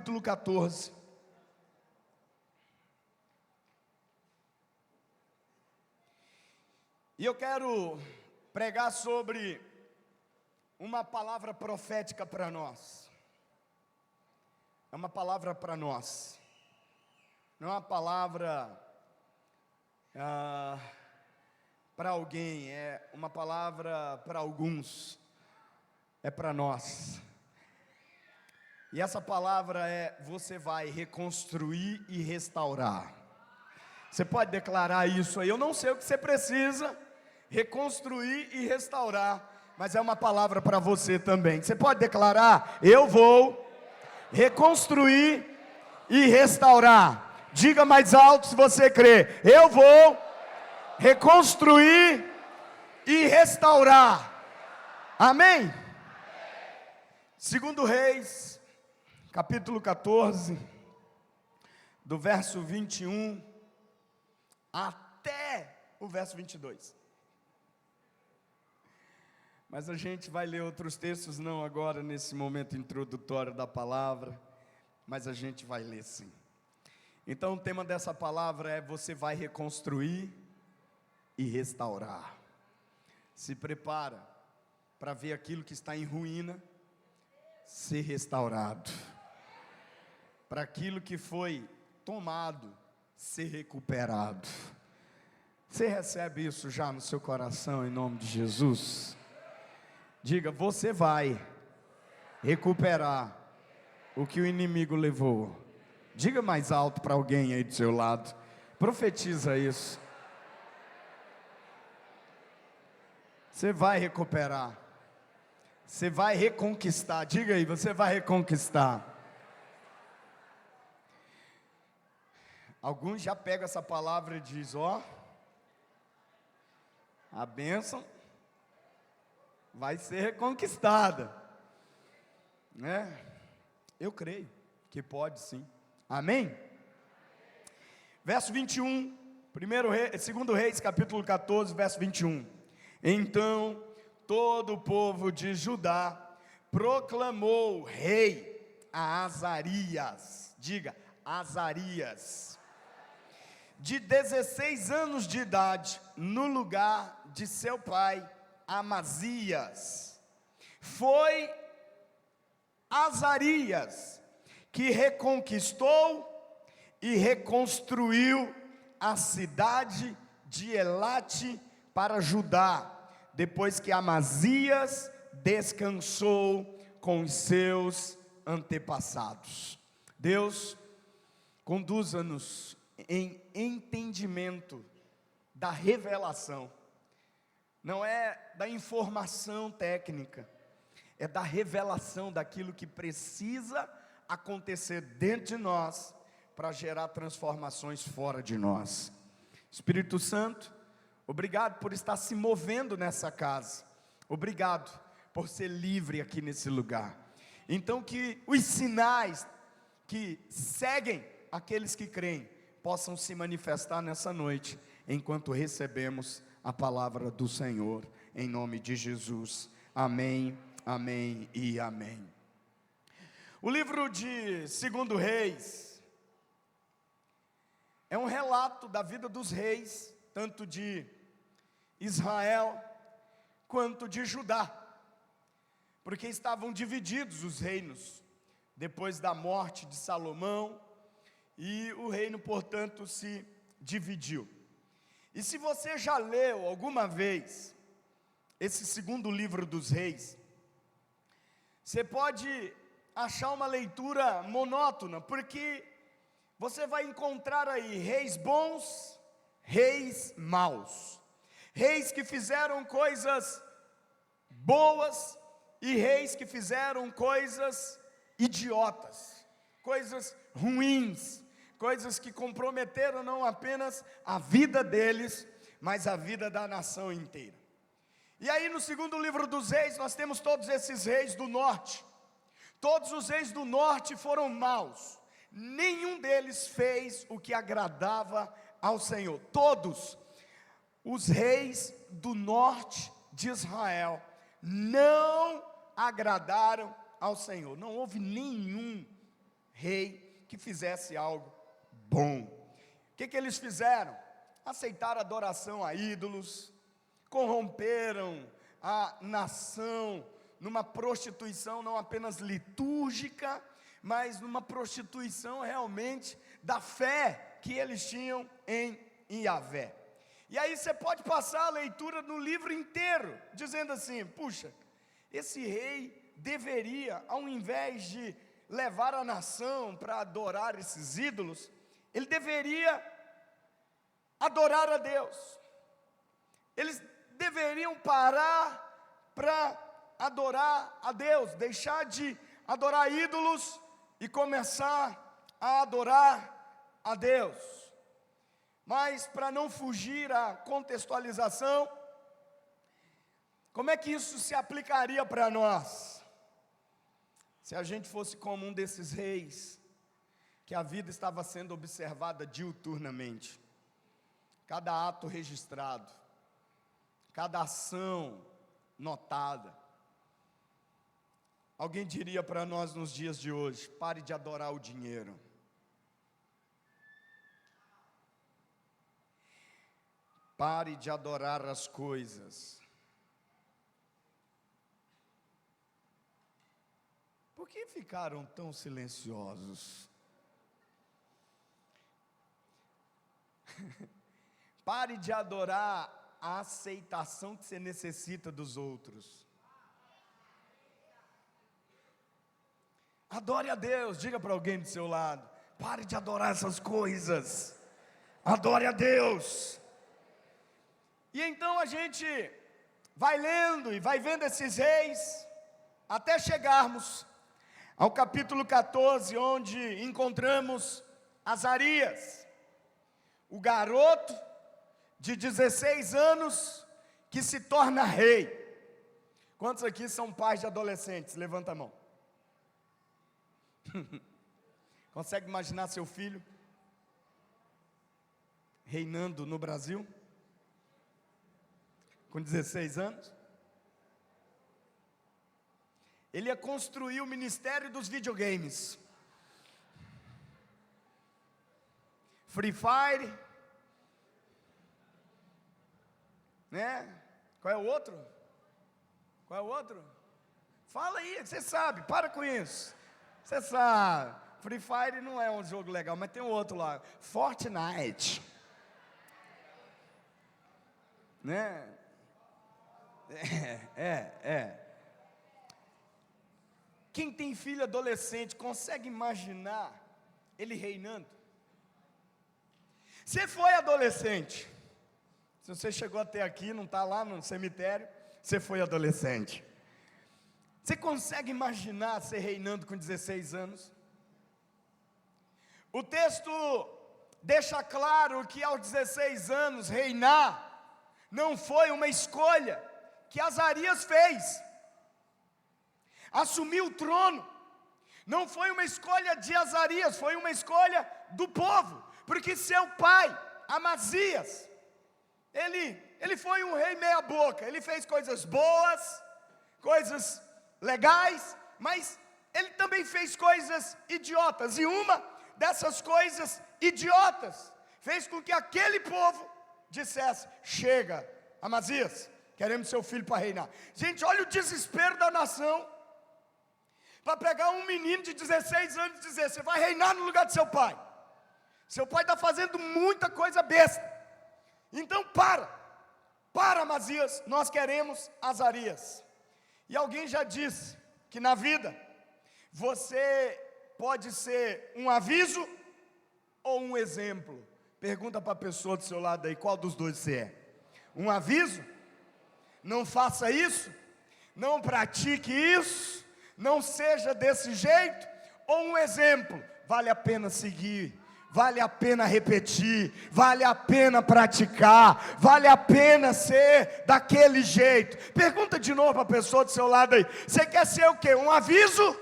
capítulo 14. E eu quero pregar sobre uma palavra profética para nós. É uma palavra para nós. Não é uma palavra para alguém, é uma palavra para alguns. É para nós. E essa palavra é: você vai reconstruir e restaurar. Você pode declarar isso aí? Eu não sei o que você precisa reconstruir e restaurar, mas é uma palavra para você também. Você pode declarar: eu vou reconstruir e restaurar. Diga mais alto se você crê: eu vou reconstruir e restaurar. Amém? Segundo Reis, capítulo 14, do verso 21 até o verso 22. Mas a gente vai ler outros textos, não agora nesse momento introdutório da palavra, mas a gente vai ler sim. Então o tema dessa palavra é: você vai reconstruir e restaurar. Se prepara para ver aquilo que está em ruína ser restaurado, para aquilo que foi tomado ser recuperado. Você recebe isso já no seu coração em nome de Jesus? Diga: você vai recuperar o que o inimigo levou. Diga mais alto para alguém aí do seu lado. Profetiza isso. Você vai recuperar. Você vai reconquistar. Diga aí: você vai reconquistar. Alguns já pegam essa palavra e dizem: ó, a bênção vai ser reconquistada, né? Eu creio que pode sim. Amém? Verso 21, 2 Reis, capítulo 14, verso 21. Então todo o povo de Judá proclamou rei a Azarias. Diga: Azarias, de 16 anos de idade, no lugar de seu pai Amazias. Foi Azarias que reconquistou e reconstruiu a cidade de Elate para Judá, depois que Amazias descansou com os seus antepassados. Deus, conduza-nos em entendimento da revelação. Não é da informação técnica, é da revelação daquilo que precisa acontecer dentro de nós para gerar transformações fora de nós. Espírito Santo, obrigado por estar se movendo nessa casa. Obrigado por ser livre aqui nesse lugar. Então que os sinais que seguem aqueles que creem possam se manifestar nessa noite, enquanto recebemos a palavra do Senhor, em nome de Jesus. Amém, amém e amém. O livro de 2 Reis é um relato da vida dos reis, tanto de Israel quanto de Judá, porque estavam divididos os reinos depois da morte de Salomão, e o reino, portanto, se dividiu. E se você já leu alguma vez esse segundo livro dos reis, você pode achar uma leitura monótona, porque você vai encontrar aí reis bons, reis maus, reis que fizeram coisas boas e reis que fizeram coisas idiotas, coisas ruins, coisas que comprometeram não apenas a vida deles, mas a vida da nação inteira. E aí no segundo livro dos reis nós temos todos esses reis do norte. Todos os reis do norte foram maus, nenhum deles fez o que agradava ao Senhor. Todos os reis do norte de Israel não agradaram ao Senhor. Não houve nenhum rei que fizesse algo bom. O que eles fizeram? Aceitaram adoração a ídolos, corromperam a nação numa prostituição não apenas litúrgica, mas numa prostituição realmente da fé que eles tinham em Yahvé. E aí você pode passar a leitura no livro inteiro, dizendo assim: puxa, esse rei deveria, ao invés de levar a nação para adorar esses ídolos, ele deveria adorar a Deus. Eles deveriam parar para adorar a Deus, deixar de adorar ídolos e começar a adorar a Deus. Mas para não fugir à contextualização, como é que isso se aplicaria para nós? Se a gente fosse como um desses reis, que a vida estava sendo observada diuturnamente, cada ato registrado, cada ação notada. Alguém diria para nós nos dias de hoje: pare de adorar o dinheiro. Pare de adorar as coisas. Por que ficaram tão silenciosos? Pare de adorar a aceitação que você necessita dos outros. Adore a Deus. Diga para alguém do seu lado: pare de adorar essas coisas. Adore a Deus. E então a gente vai lendo e vai vendo esses reis, até chegarmos ao capítulo 14, onde encontramos Azarias, o garoto de 16 anos que se torna rei. Quantos aqui são pais de adolescentes? Levanta a mão. Consegue imaginar seu filho reinando no Brasil? Com 16 anos? Ele ia construir o ministério dos videogames. Free Fire, né? Qual é o outro? Qual é o outro? Fala aí, você sabe, para com isso. Você sabe, Free Fire não é um jogo legal, mas tem um outro lá, Fortnite. Né? Quem tem filho adolescente consegue imaginar ele reinando? Você foi adolescente. Se você chegou até aqui, não está lá no cemitério, você foi adolescente. Você consegue imaginar você reinando com 16 anos? O texto deixa claro que aos 16 anos reinar não foi uma escolha que Azarias fez. Assumir o trono não foi uma escolha de Azarias, foi uma escolha do povo, porque seu pai, Amazias, ele foi um rei meia boca. Ele fez coisas boas, coisas legais, mas ele também fez coisas idiotas, e uma dessas coisas idiotas fez com que aquele povo dissesse: chega, Amazias, queremos seu filho para reinar. Gente, olha o desespero da nação, para pegar um menino de 16 anos e dizer: você vai reinar no lugar de seu pai. Seu pai está fazendo muita coisa besta, então para, Amazias, nós queremos Azarias. E alguém já disse que na vida você pode ser um aviso ou um exemplo. Pergunta para a pessoa do seu lado aí, qual dos dois você é? Um aviso? Não faça isso, não pratique isso, não seja desse jeito. Ou um exemplo? Vale a pena seguir, vale a pena repetir, vale a pena praticar, vale a pena ser daquele jeito. Pergunta de novo para a pessoa do seu lado aí, você quer ser o quê? Um aviso?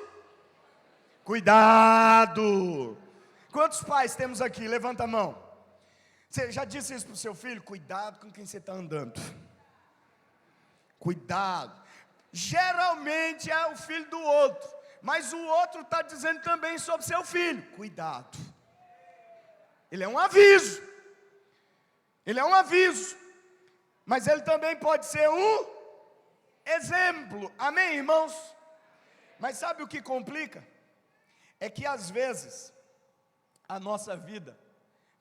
Cuidado! Quantos pais temos aqui? Levanta a mão. Você já disse isso para o seu filho? Cuidado com quem você está andando. Cuidado. Geralmente é o filho do outro, Mas o outro está dizendo também sobre seu filho: cuidado. Ele é um aviso. Ele é um aviso. Mas ele também pode ser um exemplo. Amém, irmãos? Mas sabe o que complica? É que às vezes a nossa vida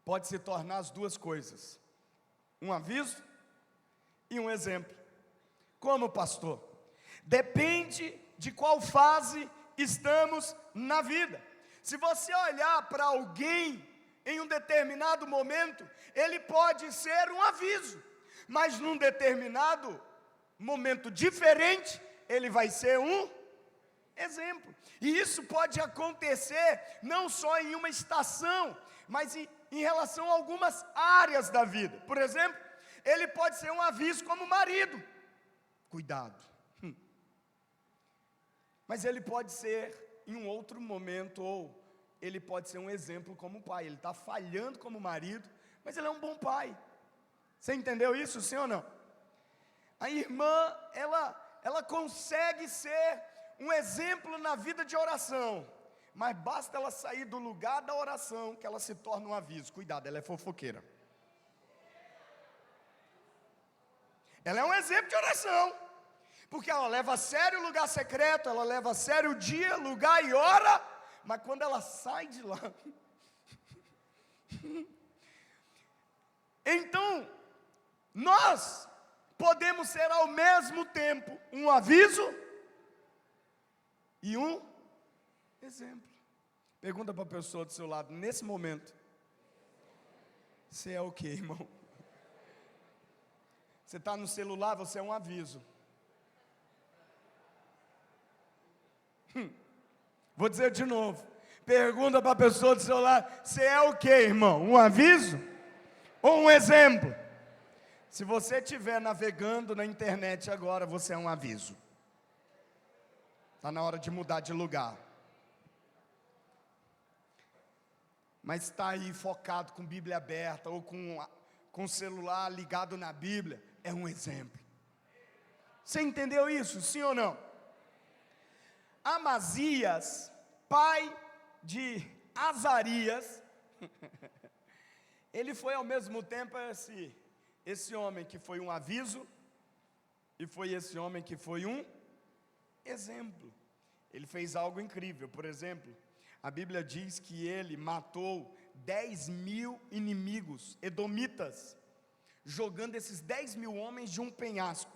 pode se tornar as duas coisas: um aviso e um exemplo. Como, pastor? Depende de qual fase estamos na vida. Se você olhar para alguém em um determinado momento, ele pode ser um aviso, mas num determinado momento diferente, ele vai ser um exemplo. E isso pode acontecer não só em uma estação, mas em relação a algumas áreas da vida. Por exemplo, ele pode ser um aviso como marido: cuidado. Mas ele pode ser em um outro momento, ou ele pode ser um exemplo como pai. Ele está falhando como marido, mas ele é um bom pai. Você entendeu isso, sim ou não? A irmã, ela consegue ser um exemplo na vida de oração, mas basta ela sair do lugar da oração que ela se torna um aviso. Cuidado, ela é fofoqueira. Ela é um exemplo de oração, porque ela leva a sério o lugar secreto, ela leva a sério o dia, lugar e hora, mas quando ela sai de lá, então, nós podemos ser ao mesmo tempo um aviso e um exemplo. Pergunta para a pessoa do seu lado, nesse momento: você é o que, irmão? Você está no celular, você é um aviso. Vou dizer de novo. Pergunta para a pessoa do seu lado: você é o que, irmão? Um aviso ou um exemplo? Se você estiver navegando na internet agora, você é um aviso. Está na hora de mudar de lugar. Mas está aí focado com Bíblia aberta, ou com o celular ligado na Bíblia, é um exemplo. Você entendeu isso, sim ou não? Amazias, pai de Azarias, ele foi ao mesmo tempo esse homem que foi um aviso, e foi esse homem que foi um exemplo. Ele fez algo incrível. Por exemplo, a Bíblia diz que ele matou 10.000 inimigos edomitas, jogando esses 10.000 homens de um penhasco.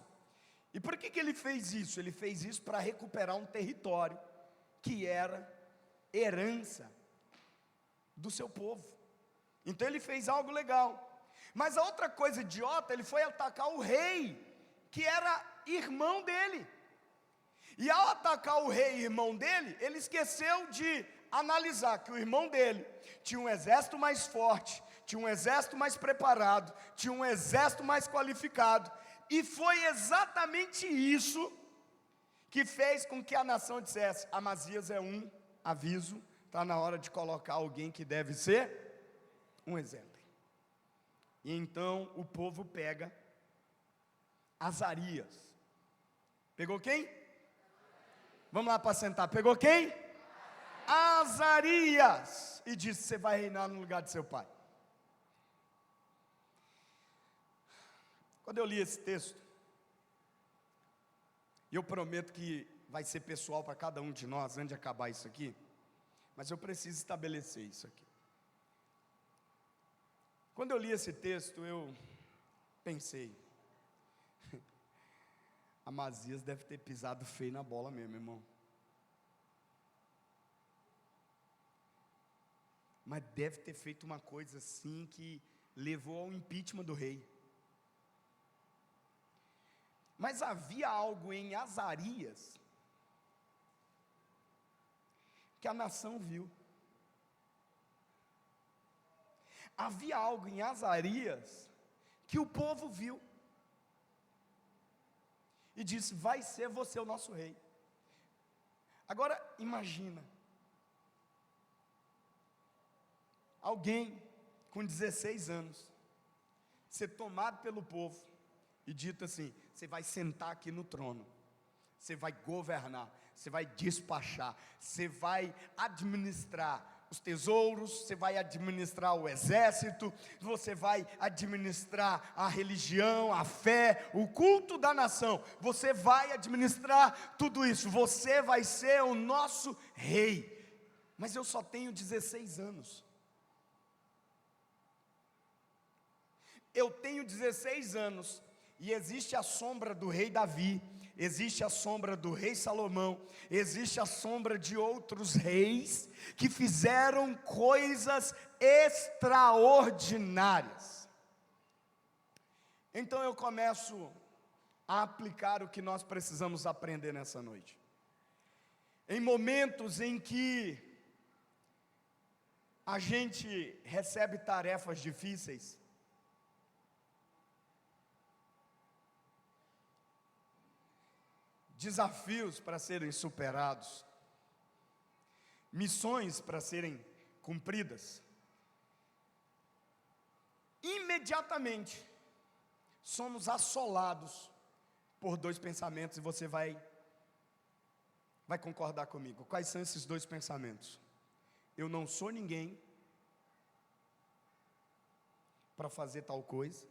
E por que ele fez isso? Ele fez isso para recuperar um território que era herança do seu povo. Então ele fez algo legal. Mas a outra coisa idiota, ele foi atacar o rei, que era irmão dele. E ao atacar o rei, irmão dele, ele esqueceu de analisar que o irmão dele tinha um exército mais forte, tinha um exército mais preparado, tinha um exército mais qualificado. E foi exatamente isso que fez com que a nação dissesse: Amazias é um aviso, está na hora de colocar alguém que deve ser um exemplo. E então o povo pega Azarias. Pegou quem? Vamos lá para sentar. Pegou quem? Azarias. E disse: você vai reinar no lugar de seu pai. Quando eu li esse texto, e eu prometo que vai ser pessoal para cada um de nós antes de acabar isso aqui, mas eu preciso estabelecer isso aqui. Quando eu li esse texto, eu pensei: Amazias deve ter pisado feio na bola mesmo, irmão. Mas deve ter feito uma coisa assim que levou ao impeachment do rei. Mas havia algo em Azarias que a nação viu. Havia algo em Azarias que o povo viu. E disse: vai ser você o nosso rei. Agora imagina alguém com 16 anos ser tomado pelo povo e dito assim: você vai sentar aqui no trono. você vai governar, você vai despachar, você vai administrar os tesouros, você vai administrar o exército, você vai administrar a religião, a fé, o culto da nação, você vai administrar tudo isso, você vai ser o nosso rei. Mas eu só tenho 16 anos. Eu tenho 16 anos, e existe a sombra do rei Davi, existe a sombra do rei Salomão, existe a sombra de outros reis, que fizeram coisas extraordinárias. Então eu começo a aplicar o que nós precisamos aprender nessa noite. Em momentos em que a gente recebe tarefas difíceis, desafios para serem superados, missões para serem cumpridas, imediatamente somos assolados por dois pensamentos, e você vai concordar comigo. Quais são esses dois pensamentos? Eu não sou ninguém para fazer tal coisa.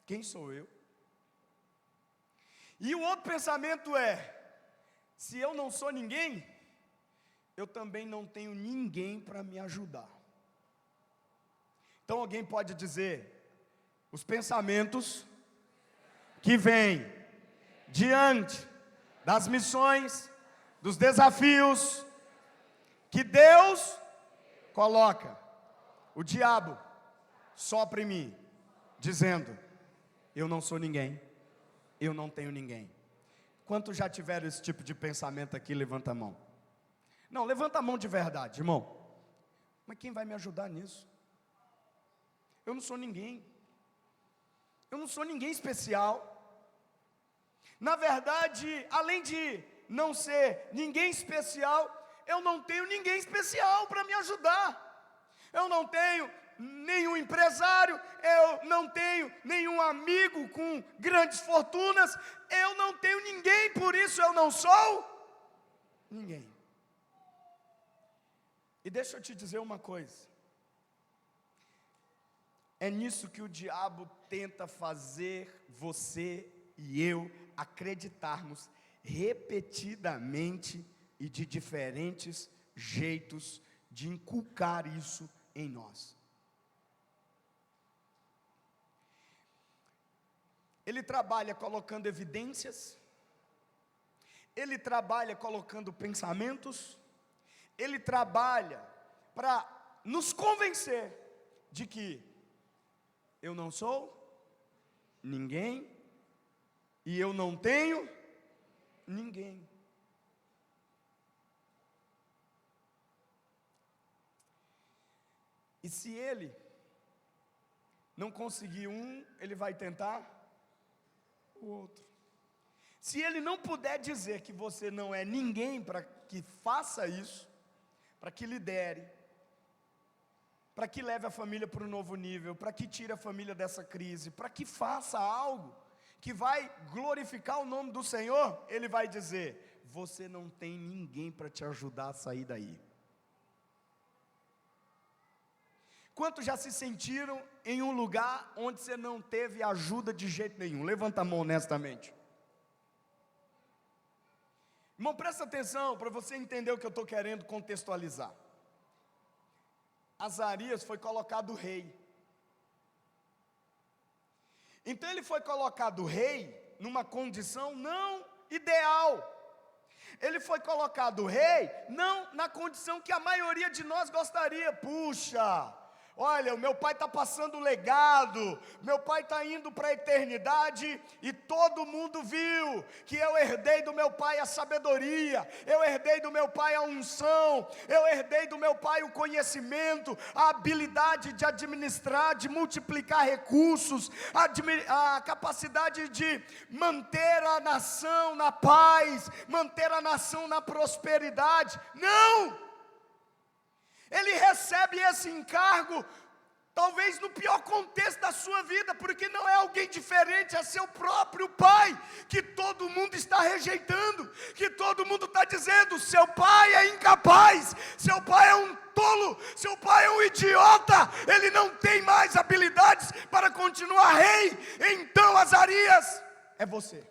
Quem sou eu? E o outro pensamento é: se eu não sou ninguém, eu também não tenho ninguém para me ajudar. Então alguém pode dizer: os pensamentos que vêm diante das missões, dos desafios que Deus coloca, o diabo sopra em mim, dizendo: eu não sou ninguém, eu não tenho ninguém. Quantos já tiveram esse tipo de pensamento aqui? Levanta a mão. Não, levanta a mão de verdade, irmão. Mas quem vai me ajudar nisso? Eu não sou ninguém. Eu não sou ninguém especial. Na verdade, além de não ser ninguém especial, eu não tenho ninguém especial para me ajudar. Eu não tenho nenhum empresário, eu não tenho nenhum amigo com grandes fortunas, eu não tenho ninguém, por isso eu não sou ninguém. E deixa eu te dizer uma coisa, é nisso que o diabo tenta fazer você e eu acreditarmos repetidamente e de diferentes jeitos de inculcar isso em nós. Ele trabalha colocando evidências, ele trabalha colocando pensamentos, ele trabalha para nos convencer de que eu não sou ninguém e eu não tenho ninguém. E se ele não conseguir um, ele vai tentar o outro. Se ele não puder dizer que você não é ninguém para que faça isso, para que lidere, para que leve a família para um novo nível, para que tire a família dessa crise, para que faça algo que vai glorificar o nome do Senhor, ele vai dizer: você não tem ninguém para te ajudar a sair daí. Quantos já se sentiram em um lugar onde você não teve ajuda de jeito nenhum? Levanta a mão honestamente. Irmão, presta atenção para você entender o que eu estou querendo contextualizar. Azarias foi colocado rei. Então ele foi colocado rei numa condição não ideal. Ele foi colocado rei não na condição que a maioria de nós gostaria. Puxa, olha, o meu pai está passando legado, meu pai está indo para a eternidade, e todo mundo viu que eu herdei do meu pai a sabedoria, eu herdei do meu pai a unção, eu herdei do meu pai o conhecimento, a habilidade de administrar, de multiplicar recursos, a capacidade de manter a nação na paz, manter a nação na prosperidade. Não! Ele recebe esse encargo talvez no pior contexto da sua vida, porque não é alguém diferente, é seu próprio pai, que todo mundo está rejeitando, que todo mundo está dizendo: seu pai é incapaz, seu pai é um tolo, seu pai é um idiota, ele não tem mais habilidades para continuar rei. Então, Azarias, é você.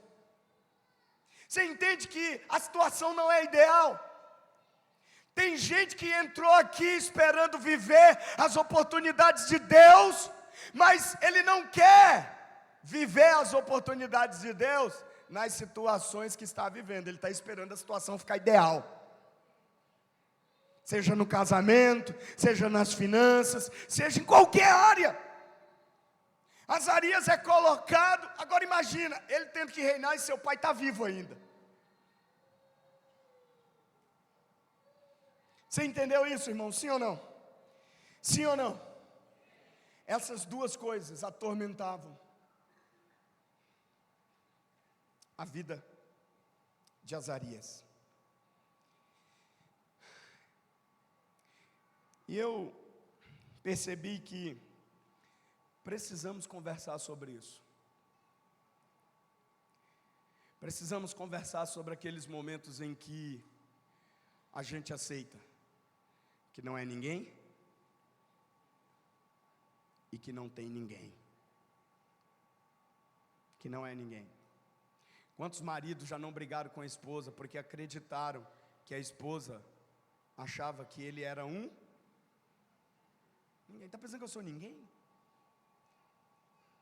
Você entende que a situação não é ideal? Tem gente que entrou aqui esperando viver as oportunidades de Deus, mas ele não quer viver as oportunidades de Deus nas situações que está vivendo. Ele está esperando a situação ficar ideal. Seja no casamento, seja nas finanças, seja em qualquer área. Azarias é colocado. Agora imagina, ele tendo que reinar e seu pai está vivo ainda. Você entendeu isso, irmão? Sim ou não? Sim ou não? Essas duas coisas atormentavam a vida de Azarias. E eu percebi que precisamos conversar sobre isso. Precisamos conversar sobre aqueles momentos em que a gente aceita que não é ninguém e que não tem ninguém. Que não é ninguém. Quantos maridos já não brigaram com a esposa porque acreditaram que a esposa achava que ele era um ninguém? Está pensando que eu sou ninguém?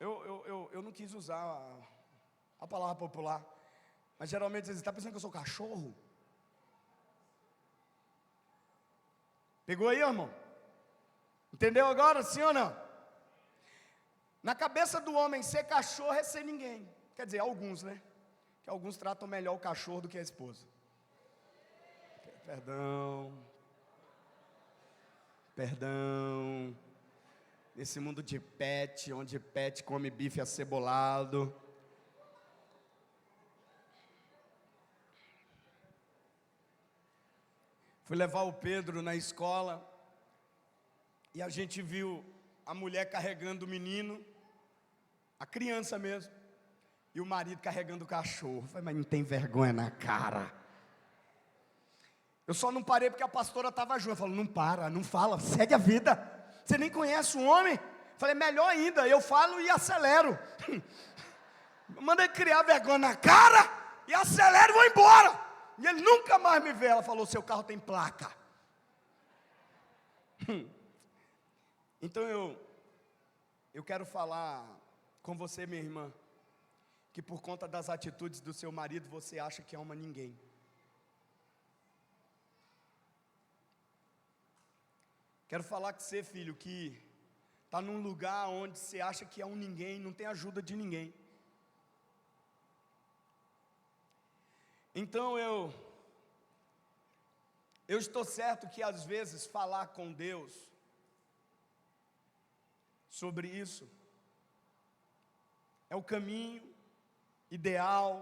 Eu não quis usar a palavra popular, mas geralmente eles está pensando que eu sou cachorro? Pegou aí, irmão? Entendeu agora, sim ou não? Na cabeça do homem, ser cachorro é ser ninguém. Quer dizer, alguns, né? Que alguns tratam melhor o cachorro do que a esposa. Perdão. Nesse mundo de pet, onde pet come bife acebolado. Fui levar o Pedro na escola e a gente viu a mulher carregando o menino, a criança mesmo, e o marido carregando o cachorro. Eu falei: mas não tem vergonha na cara? Eu só não parei porque a pastora estava junto. Eu falei: não para, não fala, segue a vida. Você nem conhece o homem. Eu falei: melhor ainda, eu falo e acelero. Manda ele criar vergonha na cara e acelero e vou embora. E ele nunca mais me vê. Ela falou: seu carro tem placa. Então eu quero falar com você, minha irmã, que por conta das atitudes do seu marido, você acha que é uma ninguém. Quero falar com você, filho, que está num lugar onde você acha que é um ninguém, não tem ajuda de ninguém. Então eu estou certo que às vezes falar com Deus sobre isso é o caminho ideal,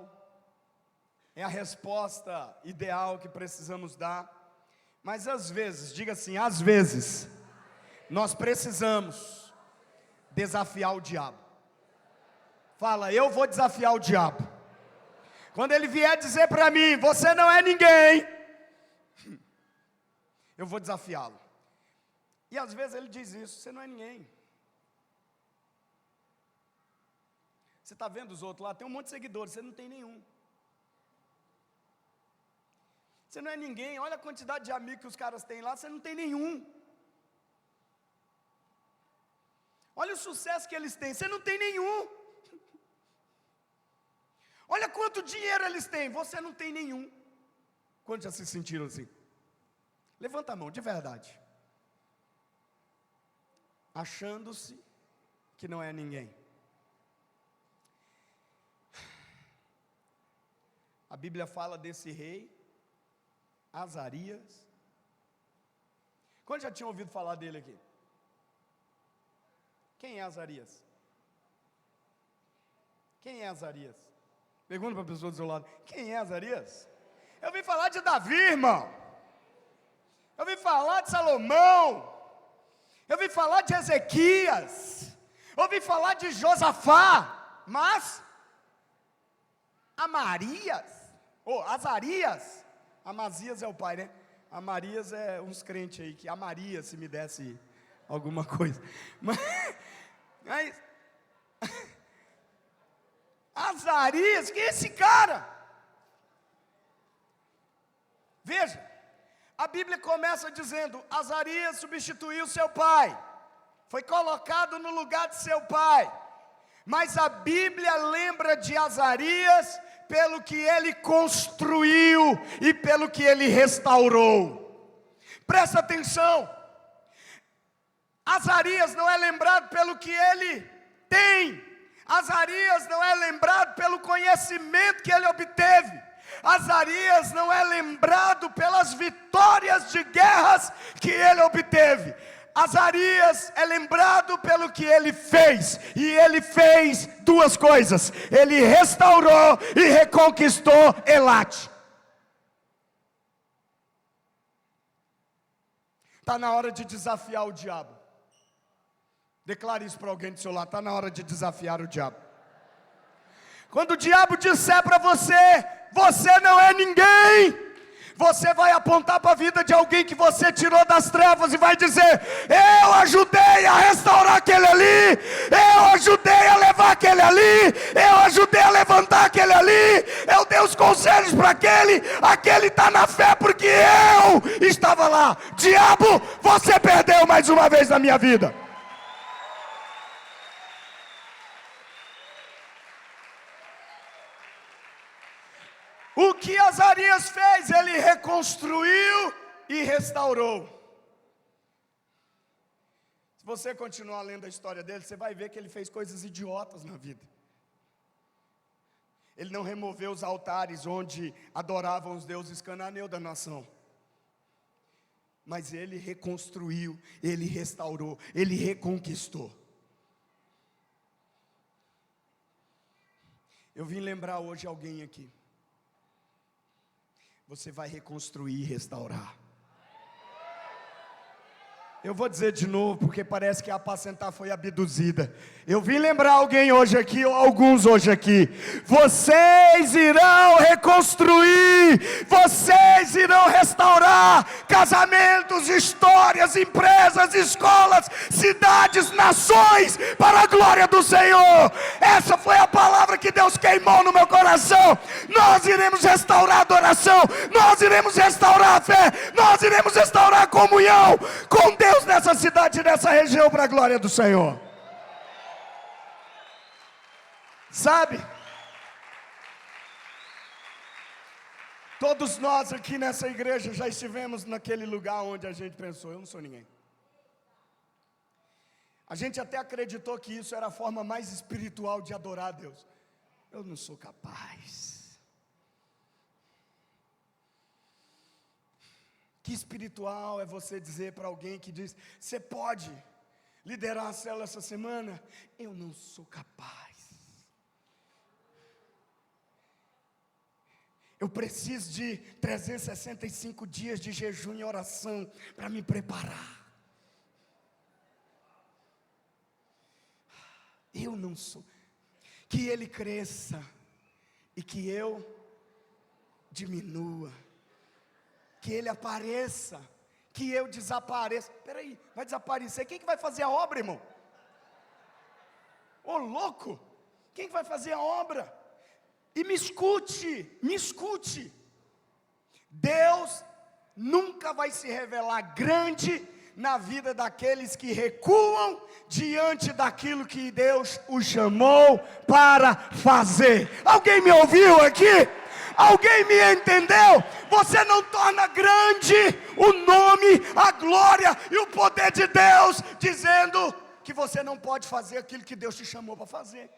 é a resposta ideal que precisamos dar. Mas às vezes, diga assim, às vezes nós precisamos desafiar o diabo. Fala: eu vou desafiar o diabo. Quando ele vier dizer para mim: você não é ninguém, eu vou desafiá-lo. E às vezes ele diz isso: você não é ninguém. Você está vendo os outros lá? Tem um monte de seguidores, você não tem nenhum. Você não é ninguém, olha a quantidade de amigos que os caras têm lá, você não tem nenhum. Olha o sucesso que eles têm, você não tem nenhum. Olha quanto dinheiro eles têm, você não tem nenhum. Quantos já se sentiram assim? Levanta a mão, de verdade. Achando-se que não é ninguém. A Bíblia fala desse rei, Azarias. Quantos já tinham ouvido falar dele aqui? Quem é Azarias? Quem é Azarias? Pergunta para a pessoa do seu lado: quem é Azarias? Eu ouvi falar de Davi, irmão. Eu ouvi falar de Salomão. Eu ouvi falar de Ezequias, ouvi falar de Josafá, mas Azarias, Amazias é o pai, né? Amarias é uns crentes aí, que amaria se me desse alguma coisa. Mas Azarias, quem é esse cara? Veja, a Bíblia começa dizendo: Azarias substituiu seu pai, foi colocado no lugar de seu pai. Mas a Bíblia lembra de Azarias pelo que ele construiu e pelo que ele restaurou. Presta atenção, Azarias não é lembrado pelo que ele tem, Azarias não é lembrado pelo conhecimento que ele obteve, Azarias não é lembrado pelas vitórias de guerras que ele obteve. Azarias é lembrado pelo que ele fez, e ele fez duas coisas: ele restaurou e reconquistou Elate. Está na hora de desafiar o diabo. Declare isso para alguém do seu lado: está na hora de desafiar o diabo. Quando o diabo disser para você: você não é ninguém, você vai apontar para a vida de alguém que você tirou das trevas e vai dizer: eu ajudei a restaurar aquele ali, eu ajudei a levar aquele ali, eu ajudei a levantar aquele ali, eu dei os conselhos para aquele está na fé porque eu estava lá. Diabo, você perdeu mais uma vez na minha vida. O que Azarias fez? Ele reconstruiu e restaurou. Se você continuar lendo a história dele, você vai ver que ele fez coisas idiotas na vida. Ele não removeu os altares onde adoravam os deuses cananeus da nação, mas ele reconstruiu, ele restaurou, ele reconquistou. Eu vim lembrar hoje alguém aqui. Você vai reconstruir e restaurar. Eu vou dizer de novo, porque parece que a apacentar foi abduzida. Eu vim lembrar alguém hoje aqui, ou alguns hoje aqui. Vocês irão reconstruir, vocês irão restaurar casamentos, histórias, empresas, escolas, cidades, nações, para a glória do Senhor. Essa foi a palavra que Deus queimou no meu coração. Nós iremos restaurar a adoração, nós iremos restaurar a fé, nós iremos restaurar a comunhão com Deus nessa cidade, nessa região, para a glória do Senhor. Sabe, todos nós aqui nessa igreja já estivemos naquele lugar onde a gente pensou: eu não sou ninguém. A gente até acreditou que isso era a forma mais espiritual de adorar a Deus. Eu não sou capaz. Que espiritual é você dizer para alguém que diz: você pode liderar a célula essa semana? Eu não sou capaz. Eu preciso de 365 dias de jejum e oração para me preparar. Eu não sou. Que ele cresça e que eu diminua. Que ele apareça, que eu desapareça. Espera aí, vai desaparecer? Quem que vai fazer a obra, irmão? Ô louco, quem que vai fazer a obra? E me escute. Deus nunca vai se revelar grande na vida daqueles que recuam diante daquilo que Deus os chamou para fazer. Alguém me ouviu aqui? Alguém me entendeu? Você não torna grande o nome, a glória e o poder de Deus, dizendo que você não pode fazer aquilo que Deus te chamou para fazer.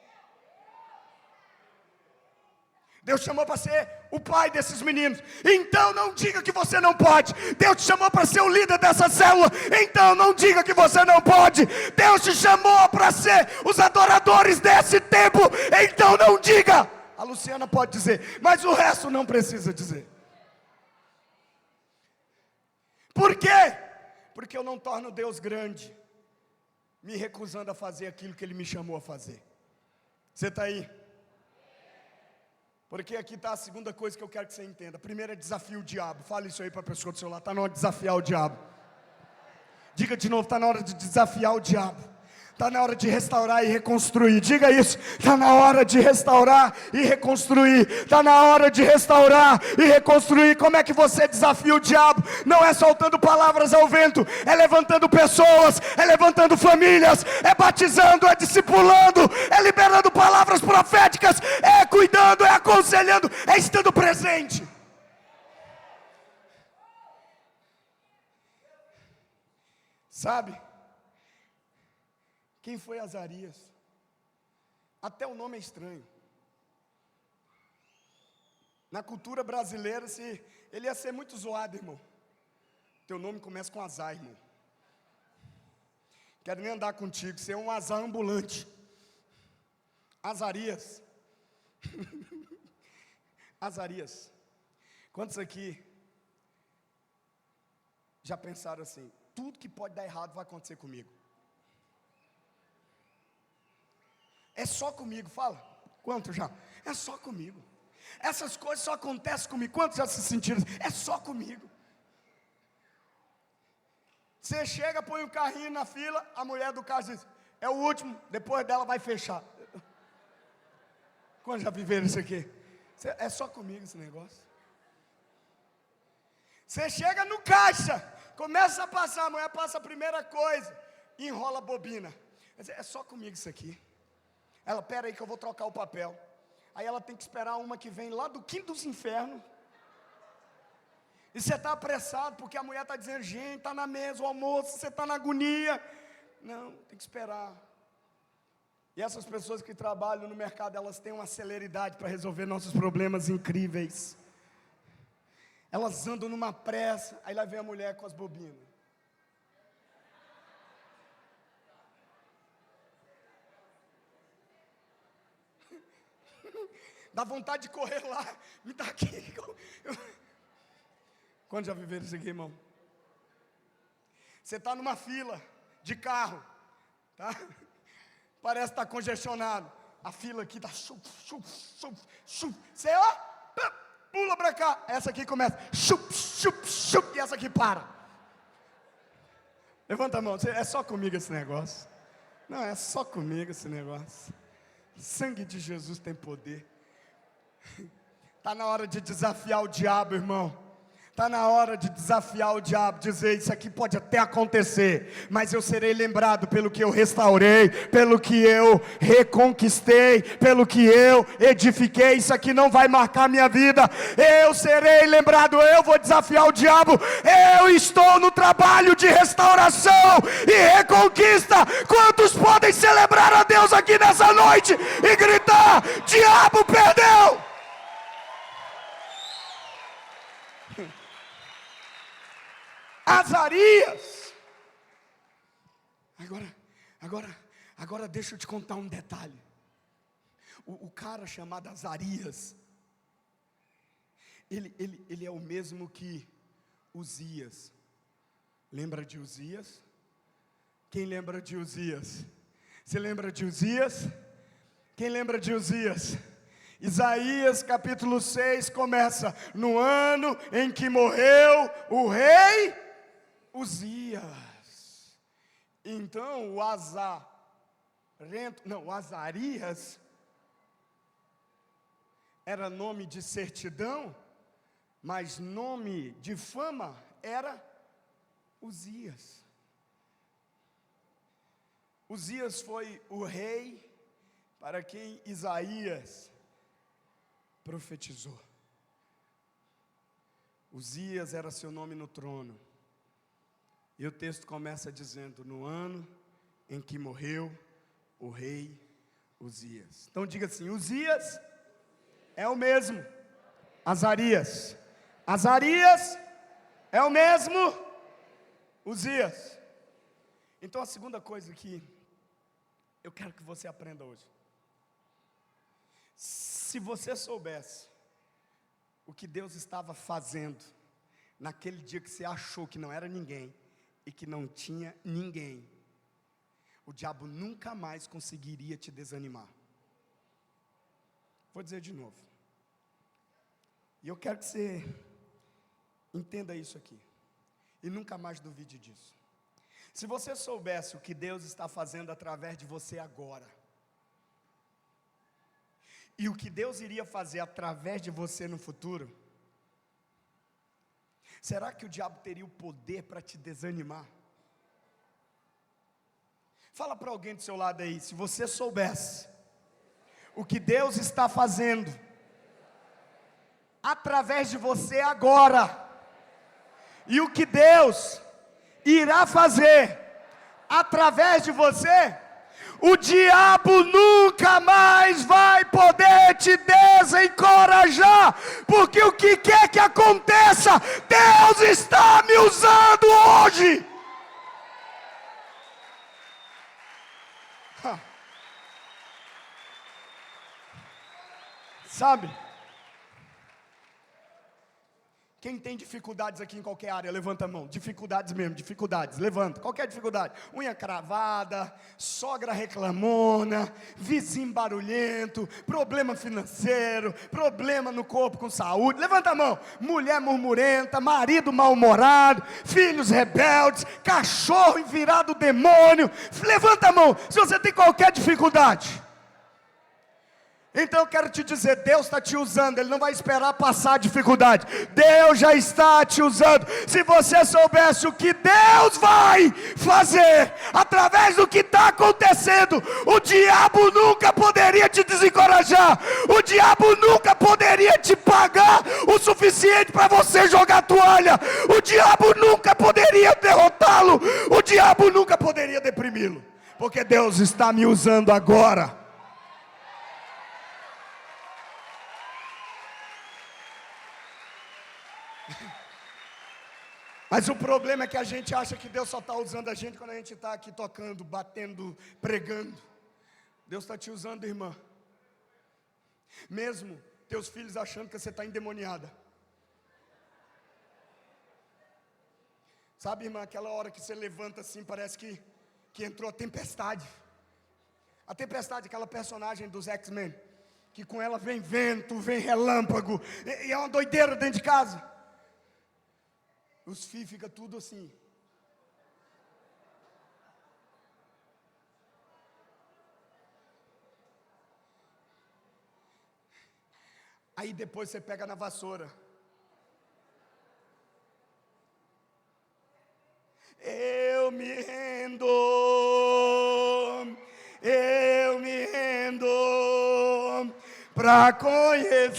Deus chamou para ser o pai desses meninos, então não diga que você não pode. Deus te chamou para ser o líder dessa célula, então não diga que você não pode. Deus te chamou para ser os adoradores desse tempo, então não diga. A Luciana pode dizer, mas o resto não precisa dizer. Por quê? Porque eu não torno Deus grande me recusando a fazer aquilo que Ele me chamou a fazer. Você está aí? Porque aqui está a segunda coisa que eu quero que você entenda. A primeira é desafio o diabo. Fala isso aí para a pessoa do seu lado. Está na hora de desafiar o diabo. Diga de novo, está na hora de desafiar o diabo. Está na hora de restaurar e reconstruir. Diga isso. Está na hora de restaurar e reconstruir. Está na hora de restaurar e reconstruir. Como é que você desafia o diabo? Não é soltando palavras ao vento. É levantando pessoas. É levantando famílias. É batizando. É discipulando. É liberando palavras proféticas. É cuidando. É aconselhando. É estando presente. Sabe? Quem foi Azarias? Até o nome é estranho. Na cultura brasileira, ele ia ser muito zoado, irmão. Teu nome começa com azar, irmão. Quero nem andar contigo, você é um azar ambulante. Azarias. Azarias. Quantos aqui já pensaram assim? Tudo que pode dar errado vai acontecer comigo. É só comigo, fala. Quanto já? É só comigo. Essas coisas só acontecem comigo. Quantos já se sentiram assim? É só comigo. Você chega, põe um carrinho na fila, a mulher do carro diz, é o último, depois dela vai fechar. Quantos já viveram isso aqui? É só comigo esse negócio. Você chega no caixa, começa a passar, a mulher passa a primeira coisa, enrola a bobina. É só comigo isso aqui. Ela, pera aí que eu vou trocar o papel. Aí ela tem que esperar uma que vem lá do quinto dos infernos. E você está apressado, porque a mulher está dizendo, gente, está na mesa o almoço, você está na agonia. Não, tem que esperar. E essas pessoas que trabalham no mercado, elas têm uma celeridade para resolver nossos problemas incríveis. Elas andam numa pressa, aí lá vem a mulher com as bobinas. Dá vontade de correr lá, me dá aqui. Quando já viveram isso aqui, irmão? Você está numa fila de carro, tá? Parece que está congestionado. A fila aqui está chup, chup, chup, chup. Você ó, pula para cá. Essa aqui começa chup, chup, chup. E essa aqui para. Levanta a mão. É só comigo esse negócio. Não, é só comigo esse negócio. O sangue de Jesus tem poder. Está na hora de desafiar o diabo, irmão. Está na hora de desafiar o diabo, dizer, isso aqui pode até acontecer, mas eu serei lembrado pelo que eu restaurei, pelo que eu reconquistei, pelo que eu edifiquei. Isso aqui não vai marcar minha vida. Eu serei lembrado, eu vou desafiar o diabo. Eu estou no trabalho de restauração e reconquista. Quantos podem celebrar a Deus aqui nessa noite e gritar, diabo perdeu? Azarias. Agora deixa eu te contar um detalhe. O cara chamado Azarias, ele é o mesmo que Uzias. Lembra de Uzias? Quem lembra de Uzias? Você lembra de Uzias? Quem lembra de Uzias? Isaías capítulo 6 começa, no ano em que morreu o rei Uzias. Então o Azarias era nome de certidão, mas nome de fama era Uzias. Uzias foi o rei para quem Isaías profetizou. Uzias era seu nome no trono. E o texto começa dizendo, no ano em que morreu o rei Uzias. Então diga assim, Uzias é o mesmo Azarias. Azarias é o mesmo Uzias. Então a segunda coisa que eu quero que você aprenda hoje. Se você soubesse o que Deus estava fazendo naquele dia que você achou que não era ninguém e que não tinha ninguém, o diabo nunca mais conseguiria te desanimar. Vou dizer de novo. E eu quero que você entenda isso aqui. E nunca mais duvide disso. Se você soubesse o que Deus está fazendo através de você agora, e o que Deus iria fazer através de você no futuro, será que o diabo teria o poder para te desanimar? Fala para alguém do seu lado aí, se você soubesse o que Deus está fazendo através de você agora, e o que Deus irá fazer através de você, o diabo nunca mais vai poder te desencorajar, porque o que quer que aconteça, Deus está me usando hoje. Sabe? Quem tem dificuldades aqui em qualquer área, levanta a mão. Dificuldades mesmo, dificuldades, levanta. Qualquer dificuldade, unha cravada, sogra reclamona, vizinho barulhento, problema financeiro, problema no corpo com saúde, levanta a mão. Mulher murmurenta, marido mal-humorado, filhos rebeldes, cachorro virado demônio, levanta a mão, se você tem qualquer dificuldade. Então eu quero te dizer, Deus está te usando, Ele não vai esperar passar a dificuldade, Deus já está te usando. Se você soubesse o que Deus vai fazer, através do que está acontecendo, o diabo nunca poderia te desencorajar, o diabo nunca poderia te pagar o suficiente para você jogar a toalha, o diabo nunca poderia derrotá-lo, o diabo nunca poderia deprimi-lo, porque Deus está me usando agora. Mas o problema é que a gente acha que Deus só está usando a gente quando a gente está aqui tocando, batendo, pregando. Deus está te usando, irmã. Mesmo teus filhos achando que você está endemoniada. Sabe, irmã, aquela hora que você levanta assim, parece que entrou a tempestade. A tempestade, aquela personagem dos X-Men, que com ela vem vento, vem relâmpago, e é uma doideira dentro de casa. Os filhos ficam tudo assim. Aí depois você pega na vassoura. Eu me rendo pra conhecer-te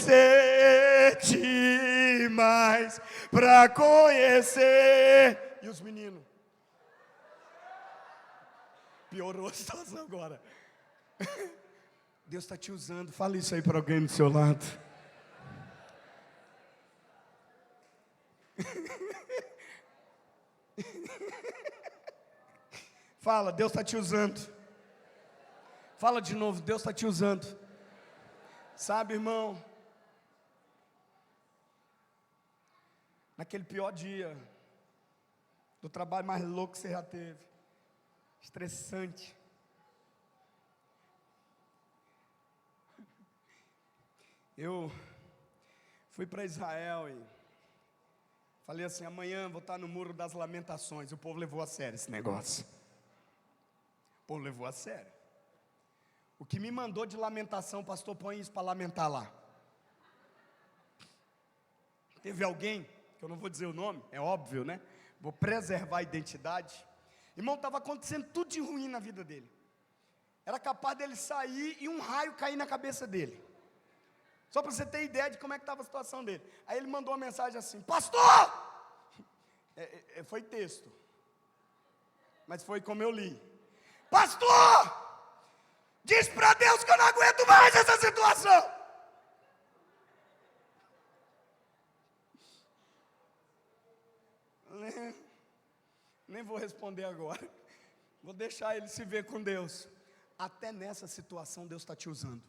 mais, pra conhecer. E os meninos? Piorou a situação agora. Deus está te usando. Fala isso aí para alguém do seu lado. Fala, Deus está te usando. Fala de novo, Deus está te usando. Sabe, irmão, naquele pior dia do trabalho mais louco que você já teve, estressante, eu fui para Israel e falei assim, amanhã vou estar no Muro das Lamentações. O povo levou a sério esse negócio. O povo levou a sério. O que me mandou de lamentação, pastor, põe isso para lamentar lá. Teve alguém, que eu não vou dizer o nome, é óbvio, né? Vou preservar a identidade. Irmão, estava acontecendo tudo de ruim na vida dele. Era capaz dele sair e um raio cair na cabeça dele. Só para você ter ideia de como é que estava a situação dele. Aí ele mandou uma mensagem assim, pastor! Foi texto. Mas foi como eu li. Pastor! Diz para Deus que eu não aguento mais essa situação. Nem vou responder agora. Vou deixar ele se ver com Deus. Até nessa situação Deus está te usando.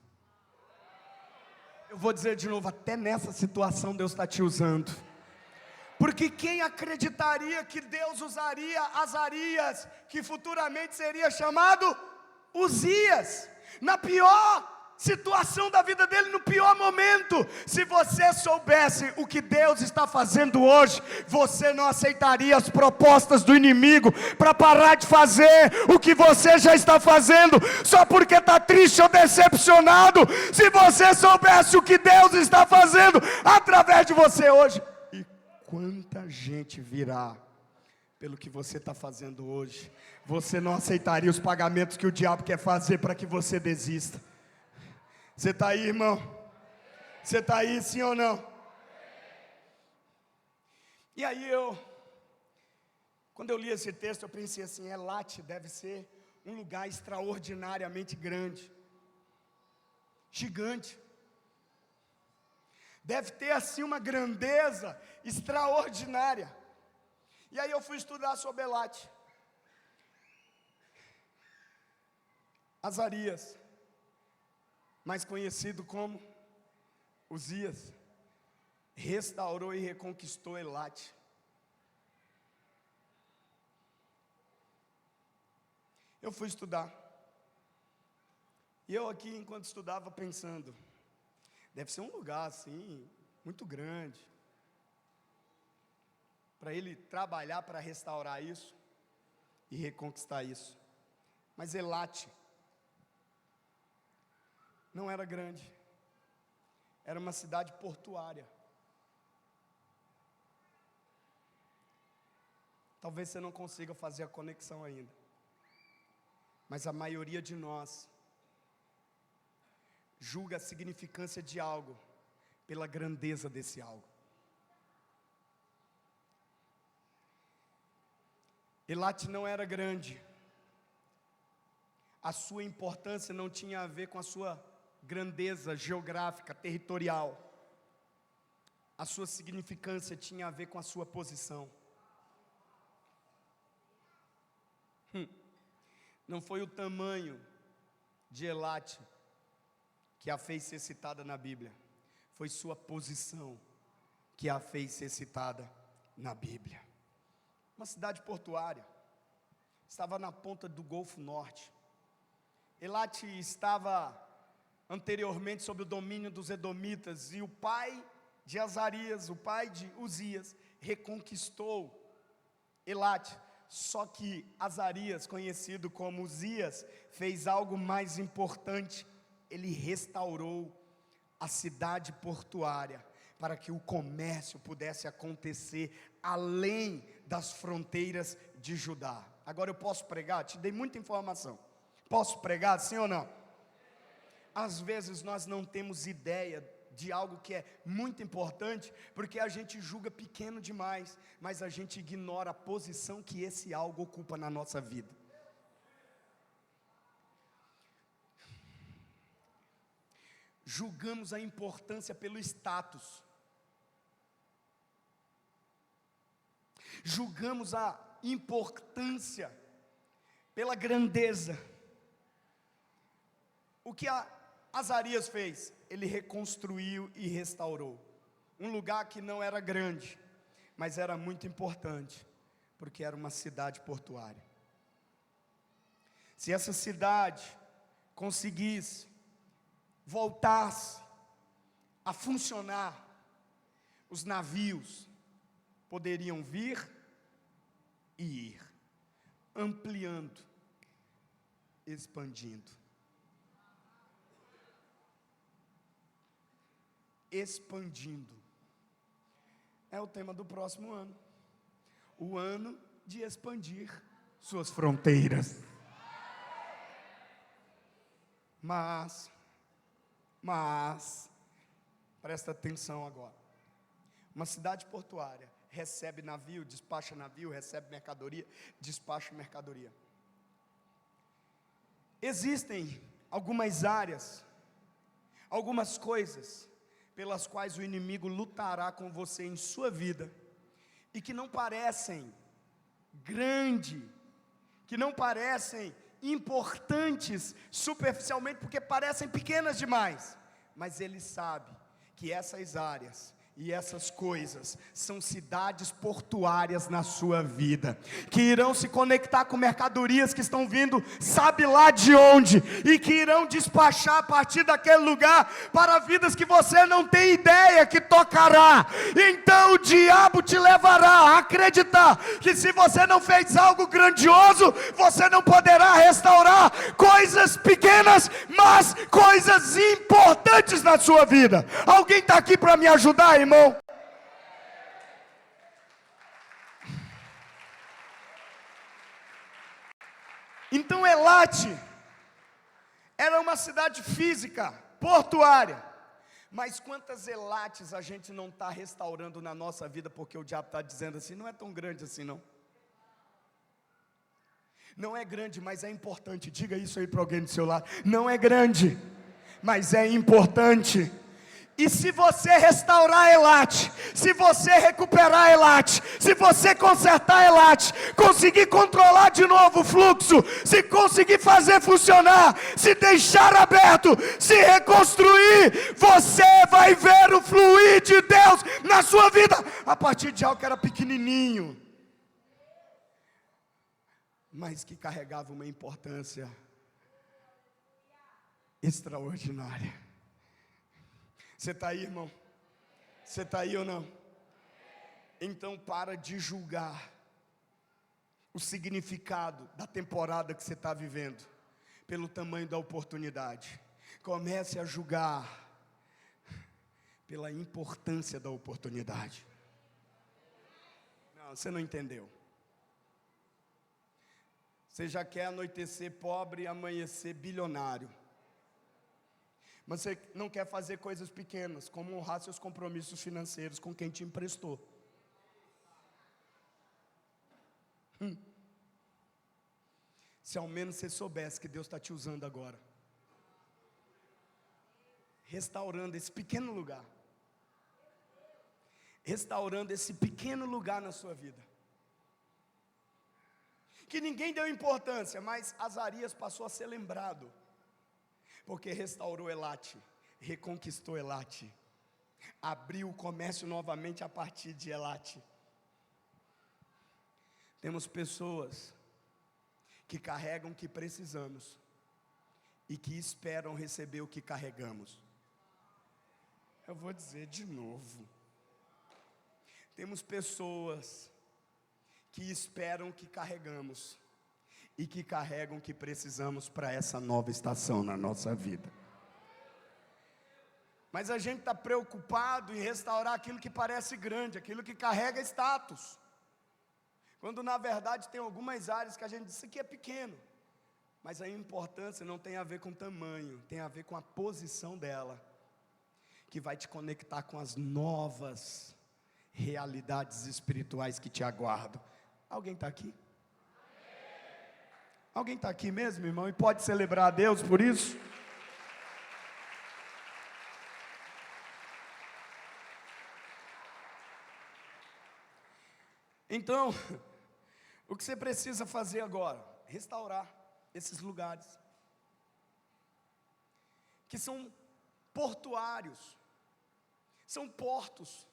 Eu vou dizer de novo, até nessa situação Deus está te usando. Porque quem acreditaria que Deus usaria Azarias, que futuramente seria chamado Uzias, na pior situação da vida dele, no pior momento? Se você soubesse o que Deus está fazendo hoje, você não aceitaria as propostas do inimigo para parar de fazer o que você já está fazendo, só porque está triste ou decepcionado. Se você soubesse o que Deus está fazendo através de você hoje, e quanta gente virá pelo que você está fazendo hoje, você não aceitaria os pagamentos que o diabo quer fazer para que você desista. Você está aí, irmão? Você está aí, sim ou não? E aí quando eu li esse texto, eu pensei assim: Elate deve ser um lugar extraordinariamente grande, gigante. Deve ter assim uma grandeza extraordinária. E aí eu fui estudar sobre Elate. Azarias, mais conhecido como Uzias, restaurou e reconquistou Elate. Eu fui estudar, e eu aqui, enquanto estudava, pensando, deve ser um lugar assim, muito grande, para ele trabalhar para restaurar isso e reconquistar isso. Mas Elate não era grande, era uma cidade portuária. Talvez você não consiga fazer a conexão ainda, mas a maioria de nós julga a significância de algo pela grandeza desse algo. Elate não era grande, a sua importância não tinha a ver com a sua grandeza geográfica, territorial. A sua significância tinha a ver com a sua posição. Não foi o tamanho de Elate que a fez ser citada na Bíblia, foi sua posição que a fez ser citada na Bíblia. Uma cidade portuária, estava na ponta do Golfo Norte. Elate estava anteriormente sob o domínio dos edomitas, e o pai de Azarias, o pai de Uzias, reconquistou Elate. Só que Azarias, conhecido como Uzias, fez algo mais importante: ele restaurou a cidade portuária, para que o comércio pudesse acontecer além das fronteiras de Judá. Agora eu posso pregar? Te dei muita informação. Posso pregar, sim ou não? Às vezes nós não temos ideia de algo que é muito importante, porque a gente julga pequeno demais, mas a gente ignora a posição que esse algo ocupa na nossa vida. Julgamos a importância pelo status, julgamos a importância pela grandeza. O que Azarias fez? Ele reconstruiu e restaurou um lugar que não era grande, mas era muito importante, porque era uma cidade portuária. Se essa cidade conseguisse, voltasse a funcionar, os navios poderiam vir e ir, ampliando, expandindo. Expandindo. É o tema do próximo ano. O ano de expandir suas fronteiras. Mas, presta atenção agora. Uma cidade portuária recebe navio, despacha navio, recebe mercadoria, despacha mercadoria. Existem algumas áreas, algumas coisas pelas quais o inimigo lutará com você em sua vida, e que não parecem grandes, que não parecem importantes superficialmente, porque parecem pequenas demais, mas ele sabe que essas áreas E essas coisas são cidades portuárias na sua vida, que irão se conectar com mercadorias que estão vindo, sabe lá de onde, e que irão despachar a partir daquele lugar, para vidas que você não tem ideia que tocará. Então o diabo te levará a acreditar, que se você não fez algo grandioso, você não poderá restaurar coisas pequenas, mas coisas importantes na sua vida. Alguém está aqui para me ajudar, irmão? Então Elate era uma cidade física, portuária. Mas quantas Elates a gente não está restaurando na nossa vida, porque o diabo está dizendo assim, não é tão grande assim não. Não é grande, mas é importante. Diga isso aí para alguém do seu lado. Não é grande, mas é importante. E se você restaurar Elate, se você recuperar Elate, se você consertar Elate, conseguir controlar de novo o fluxo, se conseguir fazer funcionar, se deixar aberto, se reconstruir, você vai ver o fluir de Deus na sua vida, a partir de algo que era pequenininho, mas que carregava uma importância extraordinária. Você está aí, irmão? Você está aí ou não? Então para de julgar o significado da temporada que você está vivendo pelo tamanho da oportunidade. Comece a julgar pela importância da oportunidade. Não, você não entendeu. Você já quer anoitecer pobre e amanhecer bilionário. Mas você não quer fazer coisas pequenas, como honrar seus compromissos financeiros com quem te emprestou. Se ao menos você soubesse que Deus está te usando agora, restaurando esse pequeno lugar, restaurando esse pequeno lugar na sua vida, que ninguém deu importância, mas Azarias passou a ser lembrado, porque restaurou Elate, reconquistou Elate, abriu o comércio novamente a partir de Elate. Temos pessoas que carregam o que precisamos e que esperam receber o que carregamos. Eu vou dizer de novo. Temos pessoas que esperam o que carregamos e que carregam o que precisamos para essa nova estação na nossa vida. Mas a gente está preocupado em restaurar aquilo que parece grande, aquilo que carrega status, quando na verdade tem algumas áreas que a gente diz, isso aqui é pequeno, mas a importância não tem a ver com tamanho, tem a ver com a posição dela, que vai te conectar com as novas realidades espirituais que te aguardam. Alguém está aqui? Alguém está aqui mesmo, irmão, e pode celebrar a Deus por isso? Então, o que você precisa fazer agora? Restaurar esses lugares, que são portuários, são portos,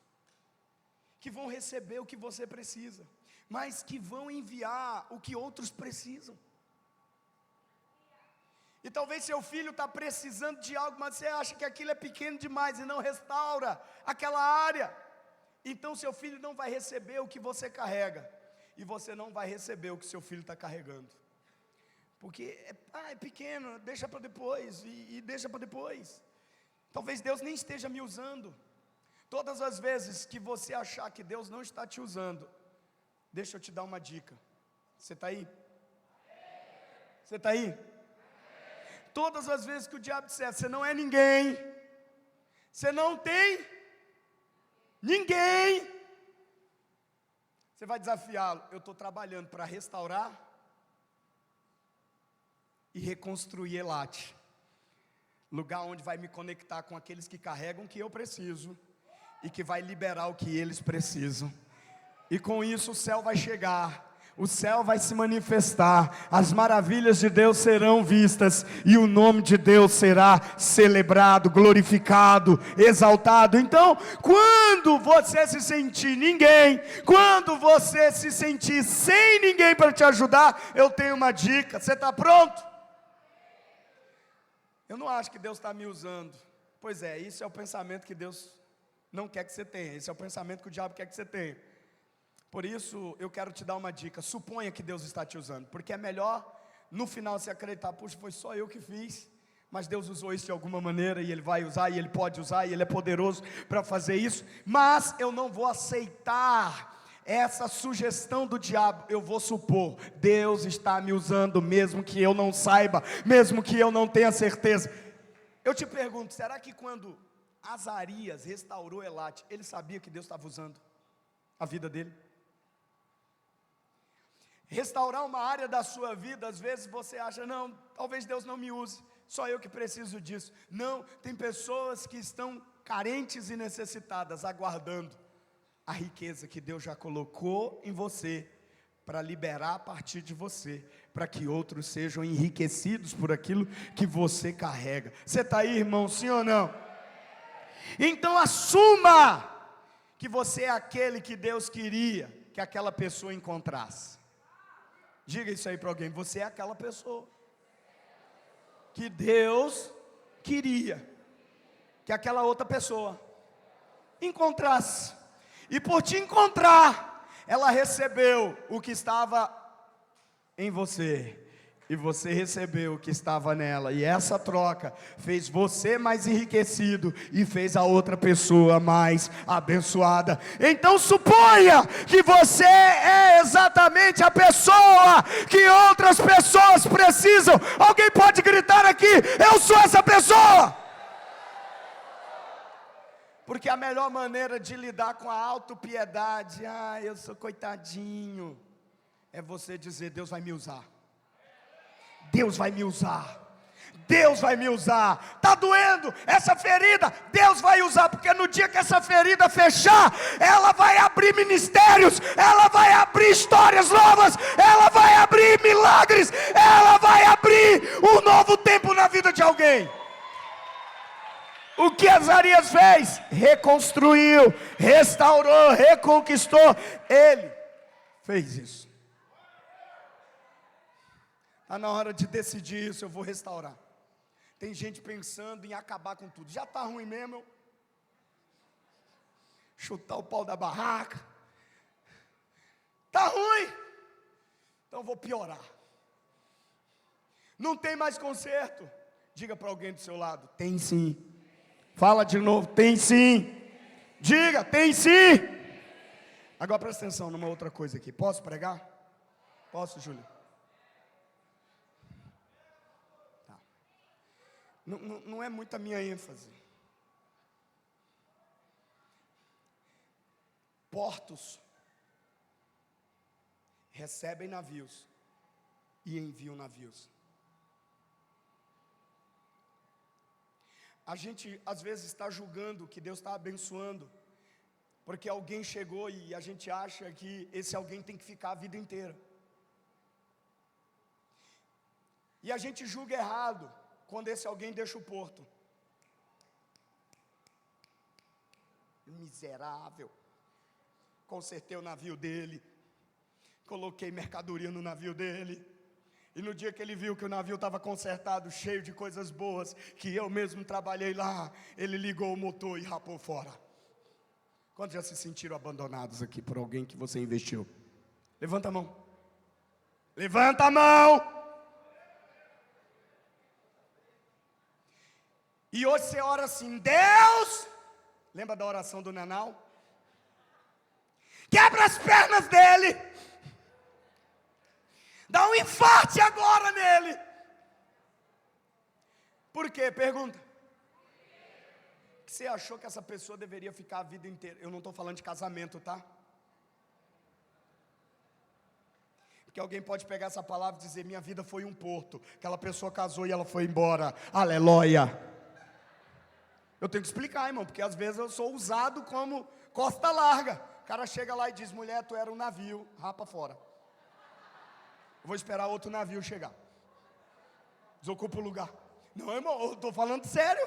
que vão receber o que você precisa, mas que vão enviar o que outros precisam. E talvez seu filho está precisando de algo, mas você acha que aquilo é pequeno demais e não restaura aquela área. Então seu filho não vai receber o que você carrega, e você não vai receber o que seu filho está carregando, porque é pequeno, deixa para depois, e deixa para depois. Talvez Deus nem esteja me usando. Todas as vezes que você achar que Deus não está te usando, deixa eu te dar uma dica. Você está aí? Você está aí? Todas as vezes que o diabo disser, você não é ninguém, você não tem ninguém, você vai desafiá-lo. Eu estou trabalhando para restaurar e reconstruir Elate, lugar onde vai me conectar com aqueles que carregam o que eu preciso, e que vai liberar o que eles precisam. E com isso o céu vai chegar, o céu vai se manifestar, as maravilhas de Deus serão vistas, e o nome de Deus será celebrado, glorificado, exaltado. Então, quando você se sentir ninguém, quando você se sentir sem ninguém para te ajudar, eu tenho uma dica: você está pronto? Eu não acho que Deus está me usando. Pois é, isso é o pensamento que Deus não quer que você tenha, esse é o pensamento que o diabo quer que você tenha. Por isso, eu quero te dar uma dica: suponha que Deus está te usando, porque é melhor no final você acreditar: puxa, foi só eu que fiz, mas Deus usou isso de alguma maneira, e Ele vai usar, e Ele pode usar, e Ele é poderoso para fazer isso. Mas eu não vou aceitar essa sugestão do diabo. Eu vou supor: Deus está me usando, mesmo que eu não saiba, mesmo que eu não tenha certeza. Eu te pergunto, será que quando Azarias restaurou Elate, ele sabia que Deus estava usando a vida dele? Restaurar uma área da sua vida, às vezes você acha: não, talvez Deus não me use, só eu que preciso disso. Não, tem pessoas que estão carentes e necessitadas, aguardando a riqueza que Deus já colocou em você, para liberar a partir de você, para que outros sejam enriquecidos por aquilo que você carrega. Você está aí, irmão, sim ou não? Então assuma que você é aquele que Deus queria que aquela pessoa encontrasse. Diga isso aí para alguém: você é aquela pessoa que Deus queria que aquela outra pessoa encontrasse. E por te encontrar, ela recebeu o que estava em você, e você recebeu o que estava nela, e essa troca fez você mais enriquecido, e fez a outra pessoa mais abençoada. Então suponha que você é exatamente a pessoa que outras pessoas precisam. Alguém pode gritar aqui: eu sou essa pessoa? Porque a melhor maneira de lidar com a autopiedade, eu sou coitadinho, é você dizer: Deus vai me usar. Deus vai me usar. Deus vai me usar. Está doendo essa ferida? Deus vai usar, porque no dia que essa ferida fechar, ela vai abrir ministérios, ela vai abrir histórias novas, ela vai abrir milagres, ela vai abrir um novo tempo na vida de alguém. O que Azarias fez? Reconstruiu, restaurou, reconquistou. Ele fez isso. Está na hora de decidir isso: eu vou restaurar. Tem gente pensando em acabar com tudo. Já está ruim mesmo, chutar o pau da barraca. Está ruim, então vou piorar. Não tem mais conserto. Diga para alguém do seu lado: tem sim. Fala de novo: tem sim. Diga: tem sim. Agora presta atenção numa outra coisa aqui. Posso pregar? Posso, Júlio? Tá. Não é muito a minha ênfase. Portos recebem navios e enviam navios. A gente às vezes está julgando que Deus está abençoando, porque alguém chegou, e a gente acha que esse alguém tem que ficar a vida inteira. E a gente julga errado quando esse alguém deixa o porto. Miserável. Consertei o navio dele, coloquei mercadoria no navio dele, e no dia que ele viu que o navio estava consertado, cheio de coisas boas, que eu mesmo trabalhei lá, ele ligou o motor e rapou fora. Quantos já se sentiram abandonados aqui por alguém que você investiu? Levanta a mão. Levanta a mão. E hoje você ora assim: Deus, lembra da oração do Nanau? Quebra as pernas dele. Dá um infarte agora nele. Por quê? Pergunta. Você achou que essa pessoa deveria ficar a vida inteira? Eu não estou falando de casamento, tá? Porque alguém pode pegar essa palavra e dizer: minha vida foi um porto. Aquela pessoa casou e ela foi embora. Aleluia. Eu tenho que explicar, irmão, porque às vezes eu sou usado como costa larga. O cara chega lá e diz: mulher, tu era um navio, rapa fora. Eu vou esperar outro navio chegar. Desocupa o lugar. Não, irmão, eu estou falando sério.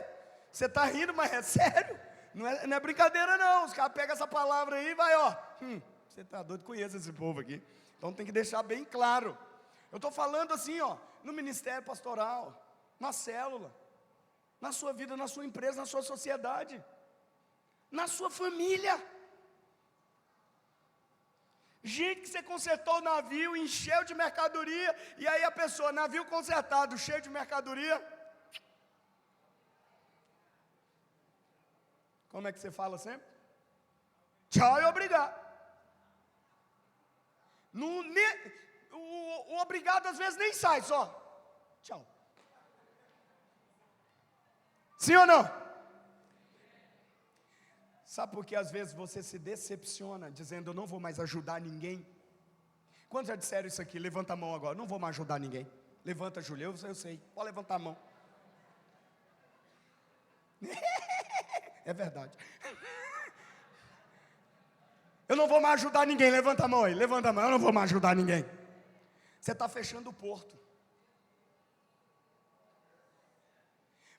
Você está rindo, mas é sério. Não é brincadeira não. Os caras pegam essa palavra aí e vai, ó. Você está doido, conhece esse povo aqui. Então tem que deixar bem claro. Eu estou falando assim, ó, no ministério pastoral, na célula, na sua vida, na sua empresa, na sua sociedade, na sua família. Gente que você consertou o navio, encheu de mercadoria, e aí a pessoa, navio consertado, cheio de mercadoria. Como é que você fala sempre? Tchau e obrigado. O obrigado às vezes nem sai, só tchau. Sim ou não? Sabe por que às vezes você se decepciona, dizendo eu não vou mais ajudar ninguém? Quantos já disseram isso aqui? Levanta a mão agora, não vou mais ajudar ninguém. Levanta, Júlia, eu sei, pode levantar a mão. É verdade. Eu não vou mais ajudar ninguém, levanta a mão aí, levanta a mão, eu não vou mais ajudar ninguém. Você está fechando o porto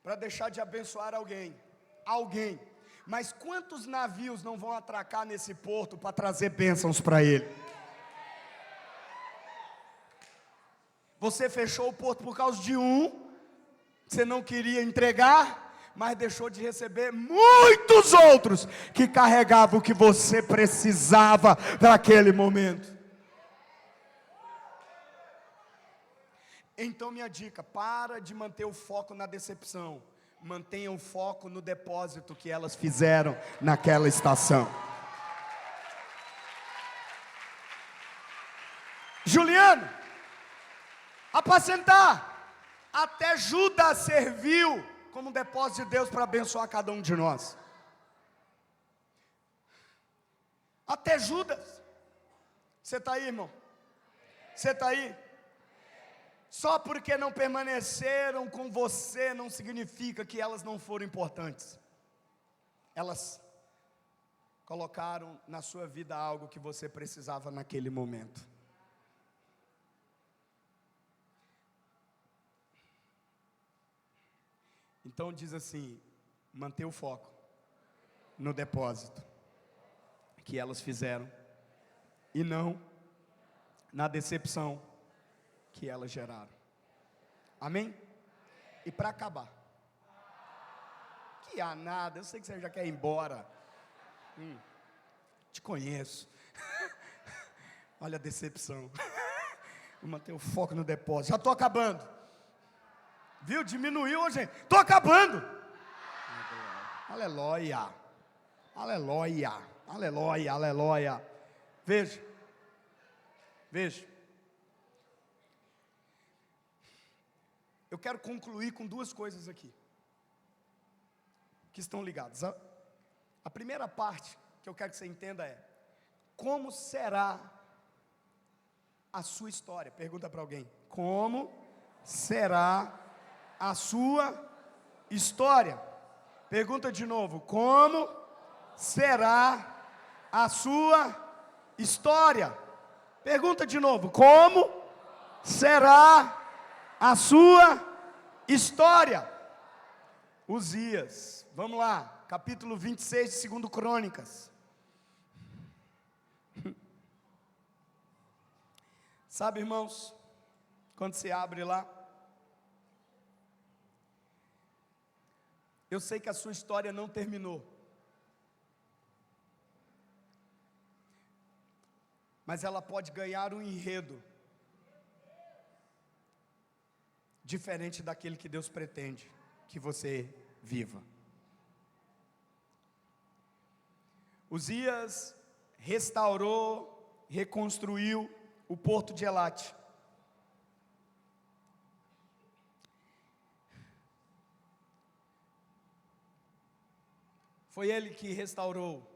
para deixar de abençoar alguém. Mas quantos navios não vão atracar nesse porto para trazer bênçãos para ele? Você fechou o porto por causa de você não queria entregar, mas deixou de receber muitos outros que carregavam o que você precisava para aquele momento. Então minha dica, para de manter o foco na decepção, mantenha o foco no depósito que elas fizeram naquela estação. Juliano, apacentar, até Judas serviu como um depósito de Deus para abençoar cada um de nós. Até Judas. Você está aí, irmão? Você está aí? Só porque não permaneceram com você não significa que elas não foram importantes. Elas colocaram na sua vida algo que você precisava naquele momento. Então diz assim, manter o foco no depósito que elas fizeram e não na decepção que elas geraram. Amém? E para acabar, que há nada, eu sei que você já quer ir embora. Te conheço. Olha a decepção. Vou manter o foco no depósito. Já estou acabando. Viu? Diminuiu, gente. Estou acabando. Aleluia. Aleluia. Aleluia. Aleluia. Veja. Eu quero concluir com duas coisas aqui, que estão ligadas. A primeira parte que eu quero que você entenda é: como será a sua história? Pergunta para alguém. Como será a sua história? Pergunta de novo. Como será a sua história? Pergunta de novo. Como será a sua história? Uzias, vamos lá, capítulo 26 de 2 Crônicas. Sabe, irmãos, quando você abre lá, eu sei que a sua história não terminou, mas ela pode ganhar um enredo diferente daquele que Deus pretende que você viva. Uzias restaurou, reconstruiu o porto de Elate. Foi ele que restaurou.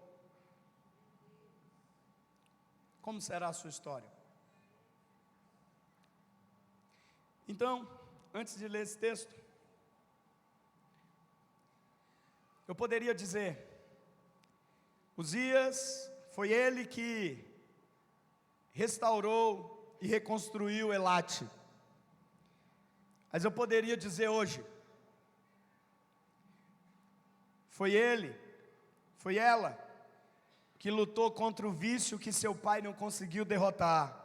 Como será a sua história? Então, antes de ler esse texto, eu poderia dizer: Uzias foi ele que restaurou, e reconstruiu Elate. Mas eu poderia dizer hoje, foi ele, foi ela, que lutou contra o vício que seu pai não conseguiu derrotar,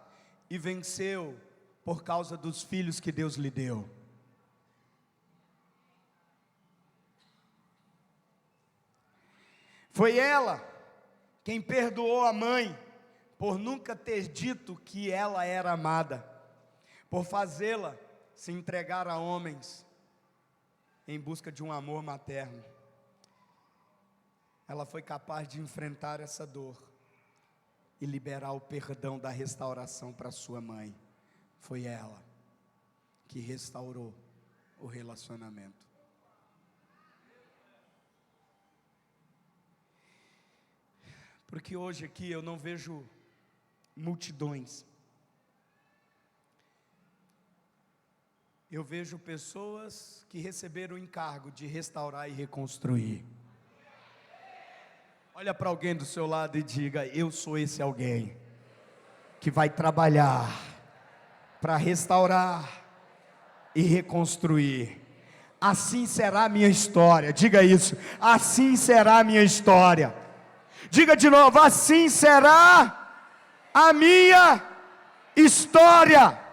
e venceu por causa dos filhos que Deus lhe deu. Foi ela quem perdoou a mãe, por nunca ter dito que ela era amada, por fazê-la se entregar a homens, em busca de um amor materno. Ela foi capaz de enfrentar essa dor, e liberar o perdão da restauração para sua mãe. Foi ela que restaurou o relacionamento. Porque hoje aqui eu não vejo multidões. Eu vejo pessoas que receberam o encargo de restaurar e reconstruir. Olha para alguém do seu lado e diga: eu sou esse alguém que vai trabalhar para restaurar e reconstruir. Assim será a minha história. Diga isso: assim será a minha história. Diga de novo: assim será a minha história.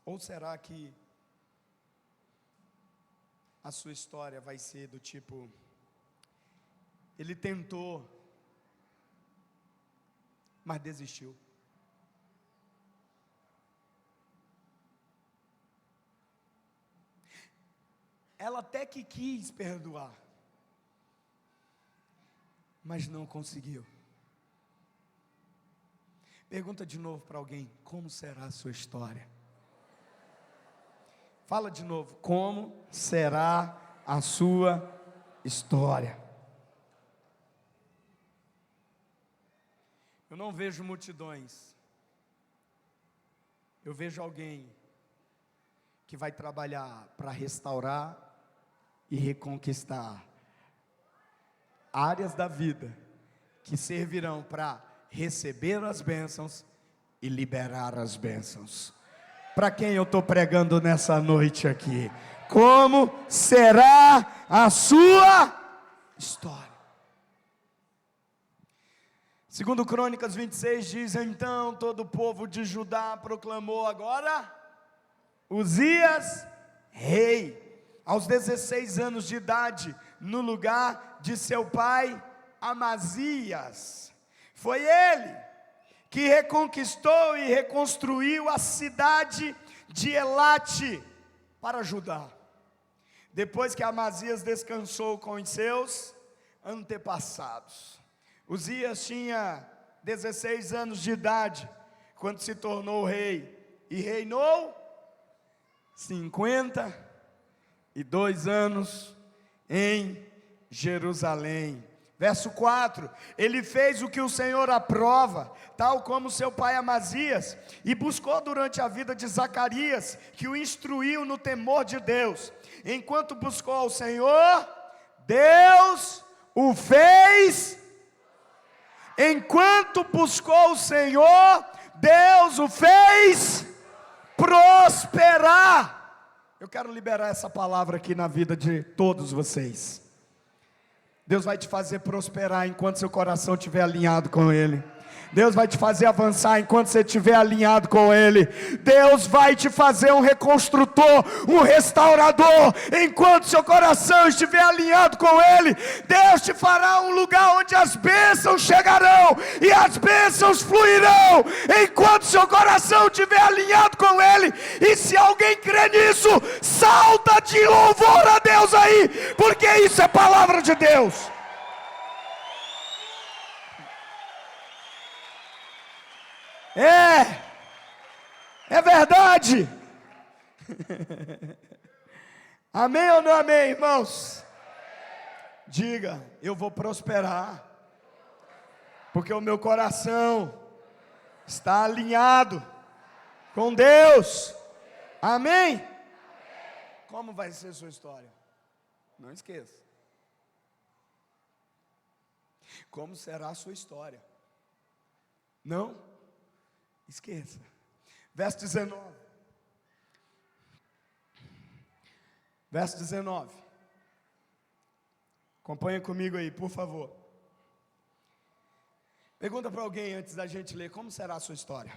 Ou será que a sua história vai ser do tipo: ele tentou, mas desistiu. Ela até que quis perdoar, mas não conseguiu. Pergunta de novo para alguém: como será a sua história? Fala de novo: como será a sua história? Eu não vejo multidões. Eu vejo alguém que vai trabalhar para restaurar e reconquistar áreas da vida que servirão para receber as bênçãos e liberar as bênçãos. Para quem eu estou pregando nessa noite aqui? Como será a sua história? Segundo Crônicas 26 diz: então todo o povo de Judá proclamou agora Uzias rei, aos 16 anos de idade, no lugar de seu pai Amazias. Foi ele que reconquistou e reconstruiu a cidade de Elate para Judá. Depois que Amazias descansou com os seus antepassados. Uzias tinha 16 anos de idade quando se tornou rei, e reinou 52 anos em Jerusalém. Verso 4: ele fez o que o Senhor aprova, tal como seu pai Amazias, e buscou durante a vida de Zacarias, que o instruiu no temor de Deus. Enquanto buscou ao Senhor, Deus o fez. Enquanto buscou o Senhor, Deus o fez prosperar. Eu quero liberar essa palavra aqui na vida de todos vocês. Deus vai te fazer prosperar enquanto seu coração estiver alinhado com Ele. Deus vai te fazer avançar enquanto você estiver alinhado com Ele. Deus vai te fazer um reconstrutor, um restaurador, enquanto seu coração estiver alinhado com Ele. Deus te fará um lugar onde as bênçãos chegarão e as bênçãos fluirão, enquanto seu coração estiver alinhado com Ele. E se alguém crê nisso, salta de louvor a Deus aí, porque isso é palavra de Deus. É verdade. Amém ou não amém, irmãos? Diga: eu vou prosperar, porque o meu coração está alinhado com Deus. Amém? Como vai ser sua história? Não esqueça. Como será a sua história? Não esqueça. Verso 19. Verso 19. Acompanha comigo aí, por favor. Pergunta para alguém antes da gente ler: como será a sua história?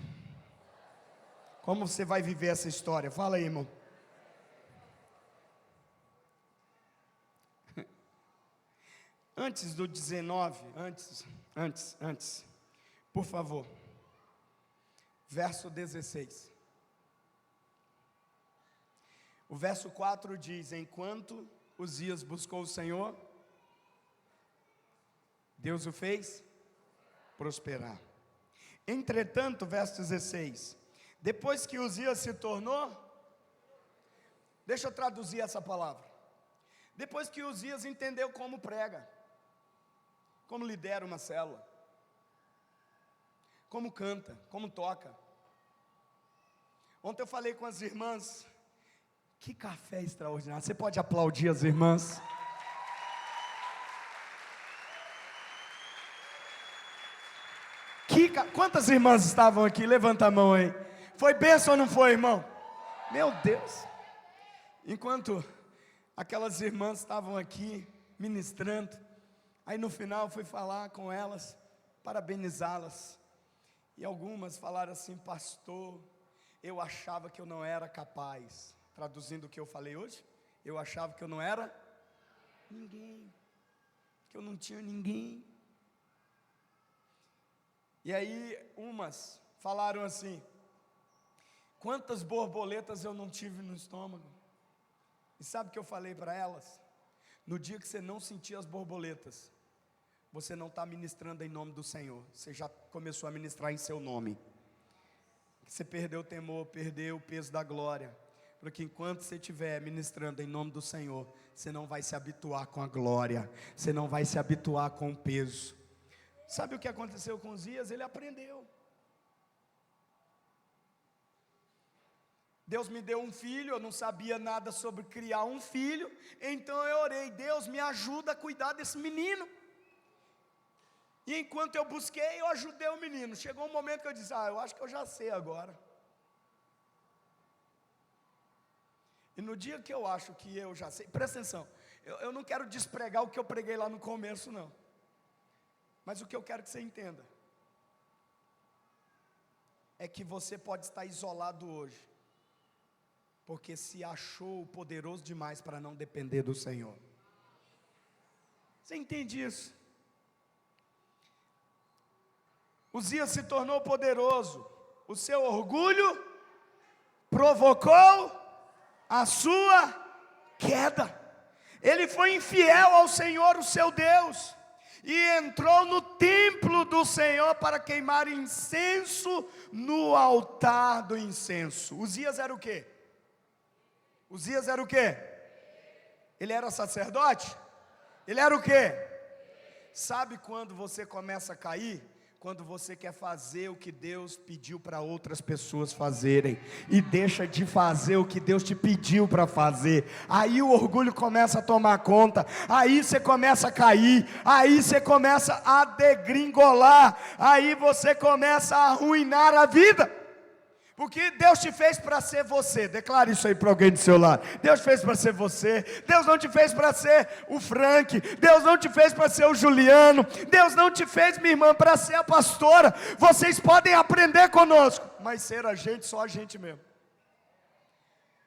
Como você vai viver essa história? Fala aí, irmão. Antes do 19, antes, por favor. Verso 16. O verso 4 diz: enquanto Uzias buscou o Senhor, Deus o fez prosperar. Entretanto, verso 16, depois que Uzias se tornou, deixa eu traduzir essa palavra. Depois que Uzias entendeu como prega, como lidera uma célula, como canta, como toca. Ontem eu falei com as irmãs, que café extraordinário. Você pode aplaudir as irmãs? Quantas irmãs estavam aqui? Levanta a mão aí. Foi bênção ou não foi, irmão? Meu Deus. Enquanto aquelas irmãs estavam aqui ministrando, aí no final fui falar com elas, parabenizá-las. E algumas falaram assim: pastor, eu achava que eu não era capaz. Traduzindo o que eu falei hoje, eu achava que eu não era ninguém, que eu não tinha ninguém. E aí umas falaram assim: quantas borboletas eu não tive no estômago. E sabe o que eu falei para elas? No dia que você não sentir as borboletas, você não está ministrando em nome do Senhor, você já começou a ministrar em seu nome. Você perdeu o temor, perdeu o peso da glória. Porque enquanto você estiver ministrando em nome do Senhor, você não vai se habituar com a glória, você não vai se habituar com o peso. Sabe o que aconteceu com Uzias? Ele aprendeu. Deus me deu um filho, eu não sabia nada sobre criar um filho, então eu orei: Deus, me ajuda a cuidar desse menino. E enquanto eu busquei, eu ajudei o menino. Chegou um momento que eu disse: eu acho que eu já sei agora. E no dia que eu acho que eu já sei, presta atenção, eu não quero despregar o que eu preguei lá no começo, não. Mas o que eu quero que você entenda é que você pode estar isolado hoje, porque se achou poderoso demais para não depender do Senhor. Você entende isso? Uzias se tornou poderoso, o seu orgulho provocou a sua queda. Ele foi infiel ao Senhor, o seu Deus, e entrou no templo do Senhor para queimar incenso no altar do incenso. Uzias era o quê? Uzias era o quê? Ele era sacerdote? Ele era o quê? Sabe quando você começa a cair? Quando você quer fazer o que Deus pediu para outras pessoas fazerem, e deixa de fazer o que Deus te pediu para fazer, aí o orgulho começa a tomar conta, aí você começa a cair, aí você começa a degringolar, aí você começa a arruinar a vida. Porque Deus te fez para ser você. Declare isso aí para alguém do seu lado. Deus fez para ser você. Deus não te fez para ser o Frank. Deus não te fez para ser o Juliano. Deus não te fez, minha irmã, para ser a pastora. Vocês podem aprender conosco, mas ser a gente, só a gente mesmo.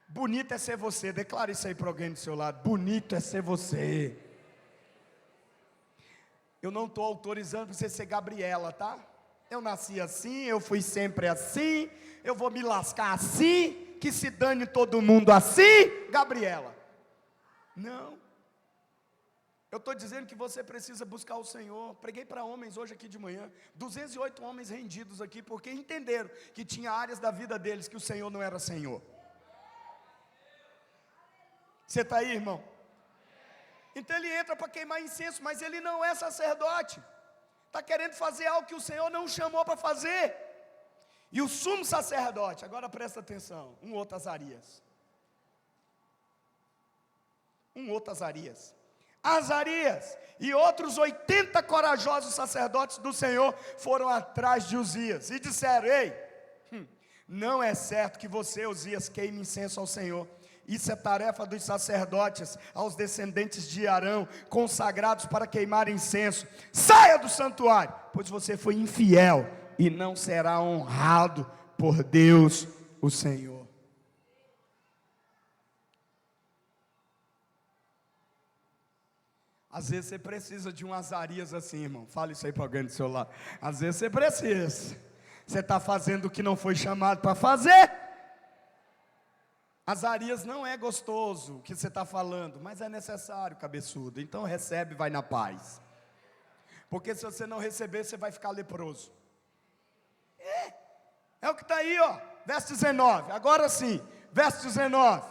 Bonito é ser você. Declare isso aí para alguém do seu lado. Bonito é ser você. Eu não estou autorizando você ser Gabriela, tá? Eu nasci assim, eu fui sempre assim, eu vou me lascar assim, que se dane todo mundo assim, Gabriela. Não. Eu estou dizendo que você precisa buscar o Senhor. Preguei para homens hoje aqui de manhã, 208 homens rendidos aqui, porque entenderam que tinha áreas da vida deles que o Senhor não era Senhor. Você está aí, irmão? Então ele entra para queimar incenso, mas ele não é sacerdote. Está querendo fazer algo que o Senhor não chamou para fazer. E o sumo sacerdote, agora presta atenção, um outro Azarias. Azarias e outros 80 corajosos sacerdotes do Senhor foram atrás de Uzias e disseram: ei, não é certo que você, Uzias, queime incenso ao Senhor. Isso é tarefa dos sacerdotes, aos descendentes de Arão, consagrados para queimar incenso. Saia do santuário, pois você foi infiel e não será honrado por Deus, o Senhor. Às vezes você precisa de um Azarias assim, irmão. Fala isso aí para alguém do seu lado. Às vezes você precisa. Você está fazendo o que não foi chamado para fazer. Azarias não é gostoso o que você está falando, mas é necessário, cabeçudo. Então recebe, vai na paz. Porque se você não receber, você vai ficar leproso. É o que está aí, ó. Verso 19. Agora sim, verso 19.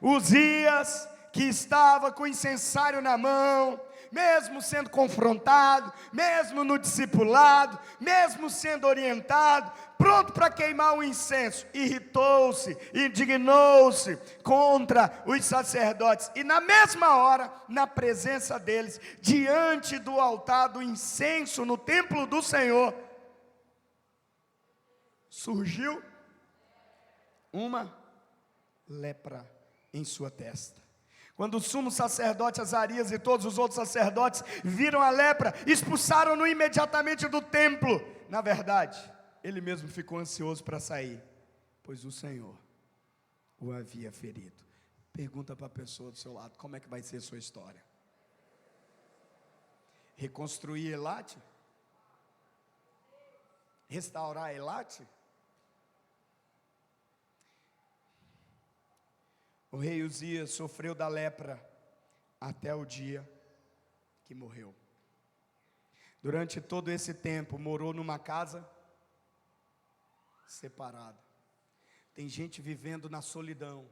Uzias, que estava com o incensário na mão, mesmo sendo confrontado, mesmo no discipulado, mesmo sendo orientado, pronto para queimar o incenso, irritou-se, indignou-se contra os sacerdotes, e na mesma hora, na presença deles, diante do altar do incenso no templo do Senhor, surgiu uma lepra em sua testa. Quando o sumo sacerdote Azarias e todos os outros sacerdotes viram a lepra, expulsaram-no imediatamente do templo. Na verdade, ele mesmo ficou ansioso para sair, pois o Senhor o havia ferido. Pergunta para a pessoa do seu lado: como é que vai ser a sua história? Reconstruir Elate? Restaurar Elate? O rei Uzias sofreu da lepra até o dia que morreu. Durante todo esse tempo, morou numa casa separada. Tem gente vivendo na solidão,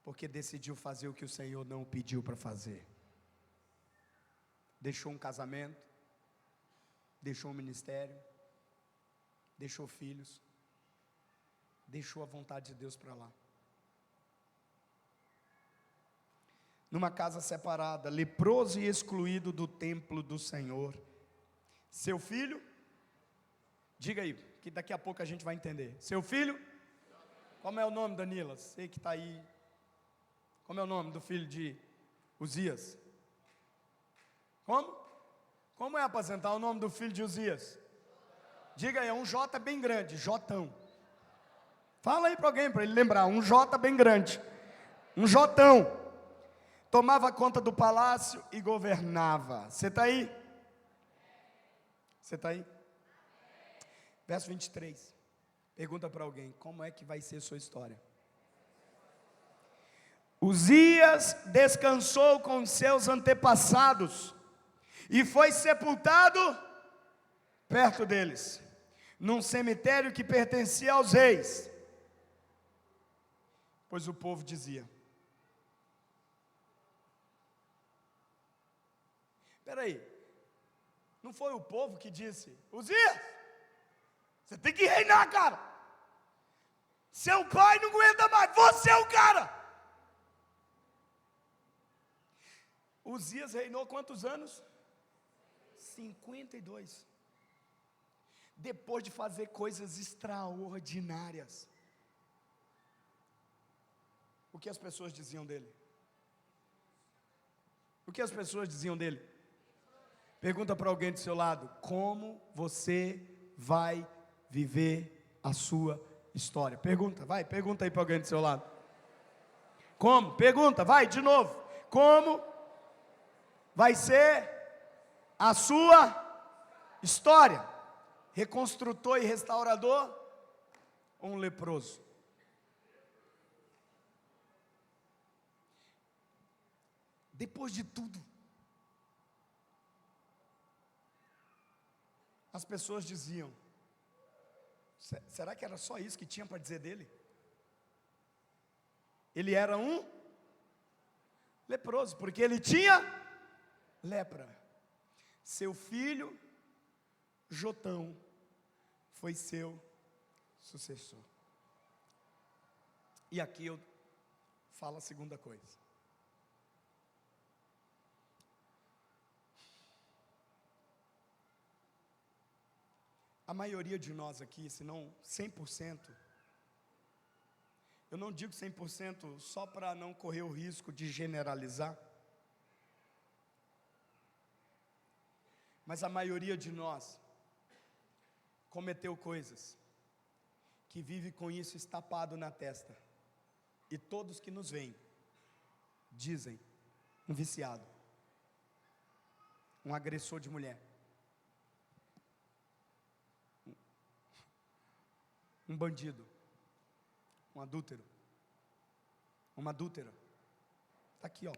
porque decidiu fazer o que o Senhor não pediu para fazer. Deixou um casamento, deixou um ministério, deixou filhos, deixou a vontade de Deus para lá. Numa casa separada, leproso e excluído do templo do Senhor. Seu filho, diga aí, que daqui a pouco a gente vai entender. Seu filho, como é o nome, Danila? Sei que está aí. Como é o nome do filho de Uzias? Como? Como é, apresentar o nome do filho de Uzias? Diga aí, é um J bem grande, Jotão. Fala aí para alguém, para ele lembrar, um J bem grande. Um Jotão. Tomava conta do palácio e governava. Você está aí? Você está aí? Verso 23. Pergunta para alguém: como é que vai ser sua história? Uzias descansou com seus antepassados e foi sepultado perto deles, num cemitério que pertencia aos reis. Pois o povo dizia: espera aí, não foi o povo que disse: Uzias, você tem que reinar, cara. Seu pai não aguenta mais, você é o cara. Uzias reinou quantos anos? 52. Depois de fazer coisas extraordinárias. O que as pessoas diziam dele? O que as pessoas diziam dele? Pergunta para alguém do seu lado: como você vai viver a sua história? Pergunta, vai, pergunta aí para alguém do seu lado. Como? Pergunta, vai, de novo. Como vai ser a sua história? Reconstrutor e restaurador ou um leproso? Depois de tudo, as pessoas diziam: será que era só isso que tinha para dizer dele? Ele era um leproso, porque ele tinha lepra. Seu filho Jotão foi seu sucessor. E aqui eu falo a segunda coisa. A maioria de nós aqui, se não 100%, eu não digo 100% só para não correr o risco de generalizar, mas a maioria de nós cometeu coisas que vive com isso estapado na testa, e todos que nos veem dizem: um viciado, um agressor de mulher, um bandido, um adúltero, uma adúltera. Está aqui, ó.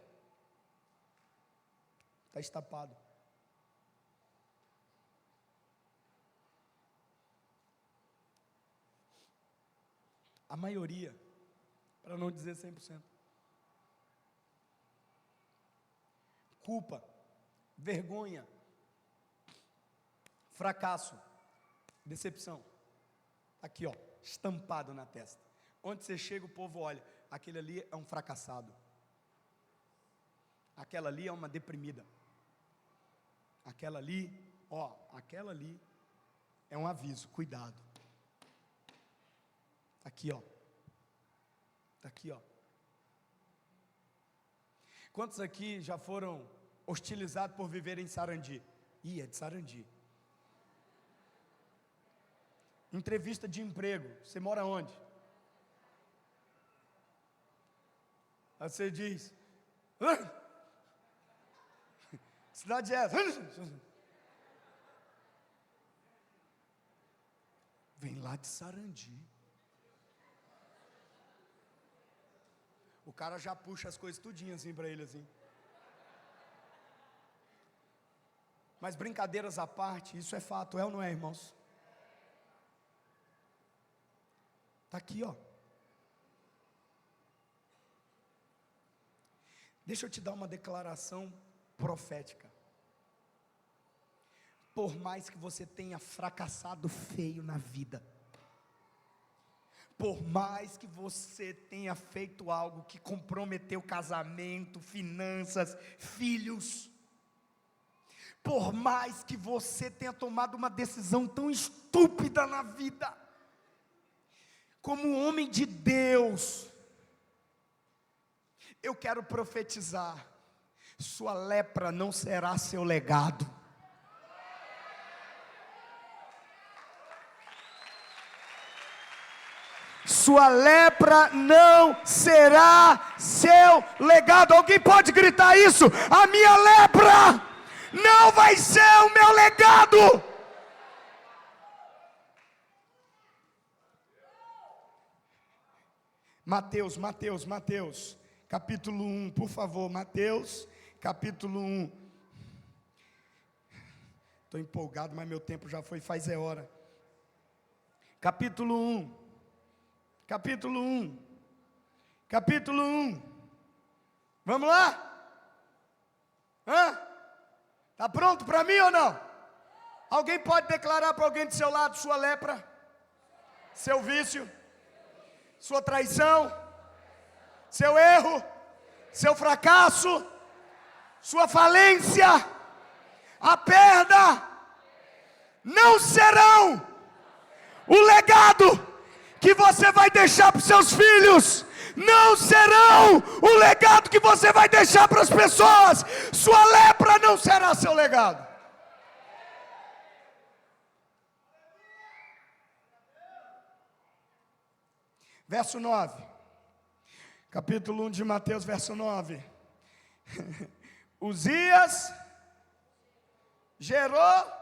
Está estapado. A maioria, para não dizer 100%. Culpa, vergonha, fracasso, decepção. Aqui, ó, estampado na testa. Onde você chega, o povo olha: aquele ali é um fracassado, aquela ali é uma deprimida, aquela ali, ó, aquela ali é um aviso, cuidado. Aqui, ó. Está aqui, ó. Quantos aqui já foram hostilizados por viver em Sarandi? Ih, é de Sarandi. Entrevista de emprego. Você mora onde? Aí você diz: cidade é essa? Vem lá de Sarandi. O cara já puxa as coisas tudinhas assim para ele assim. Mas brincadeiras à parte, isso é fato, é ou não é, irmãos? Está aqui, ó. Deixa eu te dar uma declaração profética. Por mais que você tenha fracassado feio na vida, por mais que você tenha feito algo que comprometeu casamento, finanças, filhos, por mais que você tenha tomado uma decisão tão estúpida na vida, como homem de Deus, eu quero profetizar: sua lepra não será seu legado. Sua lepra não será seu legado. Alguém pode gritar isso? A minha lepra não vai ser o meu legado. Mateus, capítulo 1, por favor. Mateus, capítulo 1. Estou empolgado, mas meu tempo já foi, faz hora. Capítulo 1. Capítulo 1, capítulo 1, vamos lá? Está pronto para mim ou não? Alguém pode declarar para alguém do seu lado sua lepra, seu vício, sua traição, seu erro, seu fracasso, sua falência, a perda, não serão o legado que você vai deixar para os seus filhos, não serão o legado que você vai deixar para as pessoas. Sua lepra não será seu legado. Verso 9, capítulo 1 de Mateus, verso 9. Uzias gerou,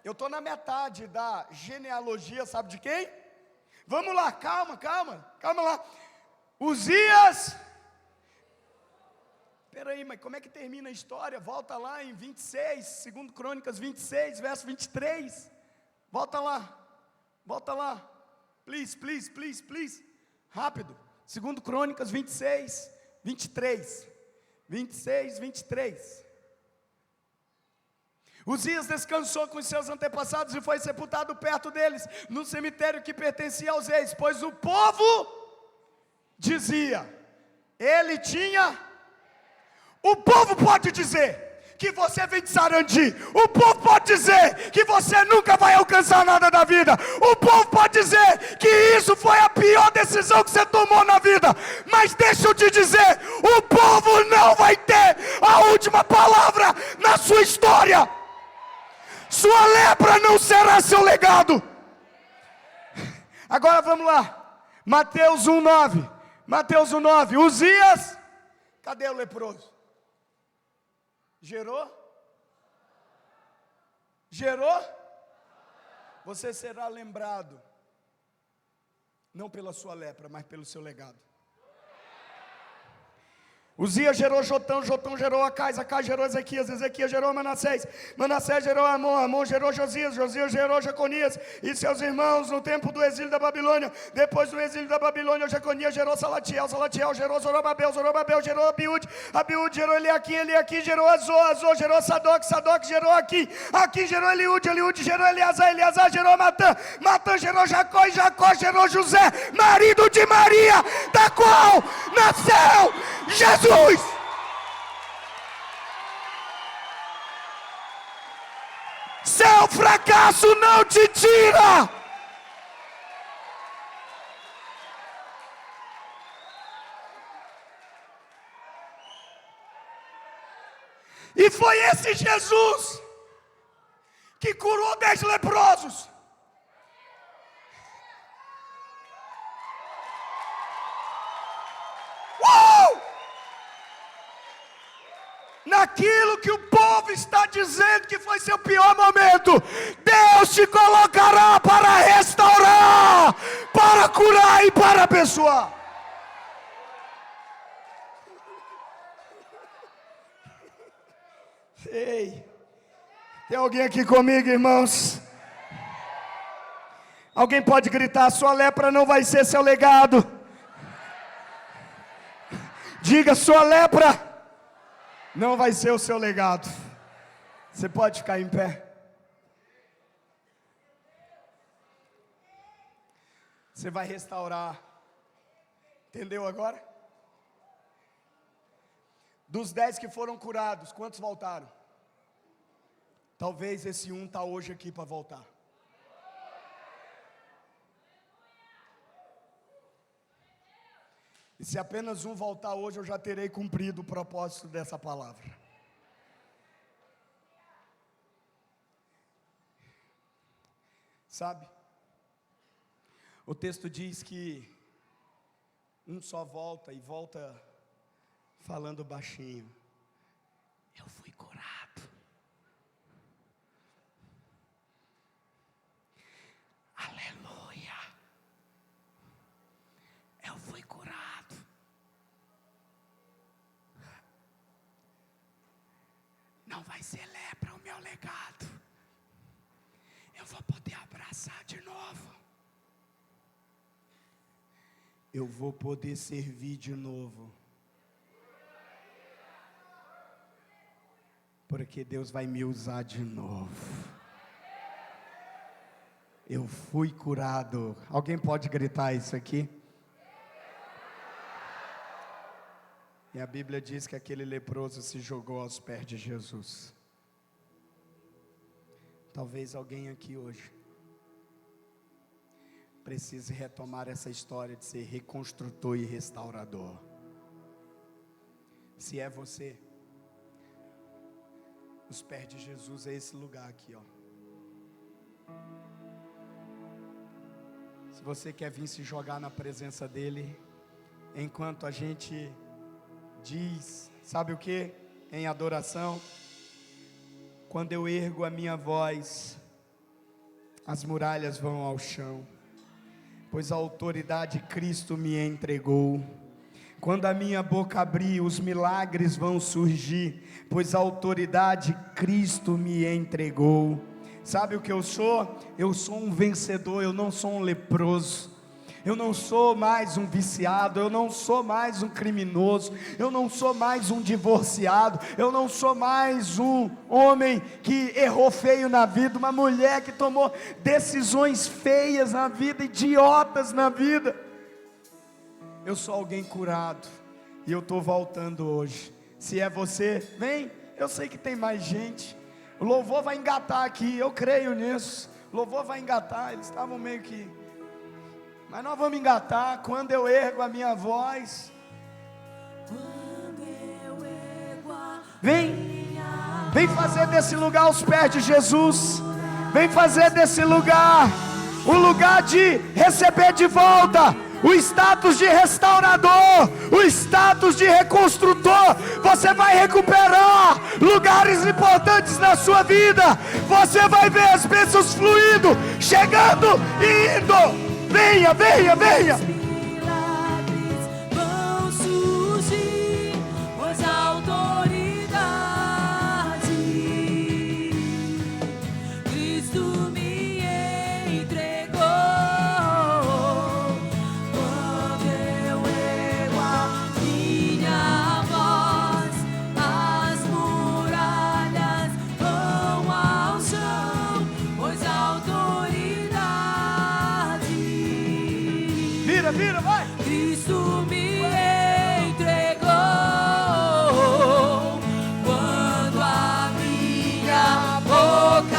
eu estou na metade da genealogia, sabe de quem? Vamos lá, calma lá. Uzias, peraí, mas como é que termina a história? Volta lá em 26, 2 Crônicas 26, verso 23, volta lá, please, rápido, 2 Crônicas 26, 23, Uzias descansou com os seus antepassados e foi sepultado perto deles, no cemitério que pertencia aos reis, pois o povo dizia, ele tinha, o povo pode dizer, que você vem de Sarandi. O povo pode dizer que você nunca vai alcançar nada da vida. O povo pode dizer que isso foi a pior decisão que você tomou na vida. Mas deixa eu te dizer, o povo não vai ter a última palavra na sua história. Sua lepra não será seu legado. Agora vamos lá, Mateus 1:9. Mateus 1:9. Uzias, cadê o leproso? Gerou? Você será lembrado, não pela sua lepra, mas pelo seu legado. Uzias gerou Jotão, Jotão gerou Acais, Acais gerou Ezequias, Ezequias gerou Manassés, Manassés gerou Amon, Amon gerou Josias, Josias gerou Jeconias e seus irmãos no tempo do exílio da Babilônia. Depois do exílio da Babilônia, Jeconias gerou Salatiel, Salatiel gerou Zorobabel, Zorobabel gerou Abiúde, Abiúde gerou Eliaquim, Eliaquim gerou Azor, Azor gerou Sadoc, Sadoc gerou Aquim, Aquim gerou Eliúde, Eliúde gerou Eleazar, Eleazar gerou Matã, Matã gerou Jacó e Jacó gerou José, marido de Maria, da qual nasceu Jesus. Seu fracasso não te tira. E foi esse Jesus que curou 10 leprosos. Naquilo que o povo está dizendo que foi seu pior momento, Deus te colocará para restaurar, para curar e para abençoar. Ei, tem alguém aqui comigo, irmãos? Alguém pode gritar: sua lepra não vai ser seu legado. Diga: sua lepra não vai ser o seu legado. Você pode ficar em pé. Você vai restaurar. Entendeu agora? Dos 10 que foram curados, quantos voltaram? Talvez esse um está hoje aqui para voltar. E se apenas um voltar hoje, eu já terei cumprido o propósito dessa palavra. Sabe? O texto diz que um só volta e volta falando baixinho. Eu fui curado. Aleluia. Eu fui curado. Não vai ser lepra o meu legado. Eu vou poder abraçar de novo. Eu vou poder servir de novo. Porque Deus vai me usar de novo. Eu fui curado. Alguém pode gritar isso aqui? E a Bíblia diz que aquele leproso se jogou aos pés de Jesus. Talvez alguém aqui hoje precise retomar essa história de ser reconstrutor e restaurador. Se é você, os pés de Jesus é esse lugar aqui, ó. Se você quer vir se jogar na presença dele, enquanto a gente diz, sabe o que? Em adoração, quando eu ergo a minha voz, as muralhas vão ao chão, pois a autoridade Cristo me entregou. Quando a minha boca abrir, os milagres vão surgir, pois a autoridade Cristo me entregou. Sabe o que eu sou? Eu sou um vencedor, eu não sou um leproso. Eu não sou mais um viciado, eu não sou mais um criminoso, eu não sou mais um divorciado, eu não sou mais um homem que errou feio na vida, uma mulher que tomou decisões feias na vida, idiotas na vida. Eu sou alguém curado, e eu estou voltando hoje. Se é você, vem Eu sei que tem mais gente. O louvor vai engatar aqui, eu creio nisso. O louvor vai engatar, eles estavam meio que... Mas nós vamos engatar quando eu ergo a minha voz. Vem fazer desse lugar os pés de Jesus. Vem fazer desse lugar o lugar de receber de volta o status de restaurador, o status de reconstrutor. Você vai recuperar lugares importantes na sua vida. Você vai ver as bênçãos fluindo, chegando e indo. Venha, venha, venha. Vira, vai! Cristo me entregou quando a minha boca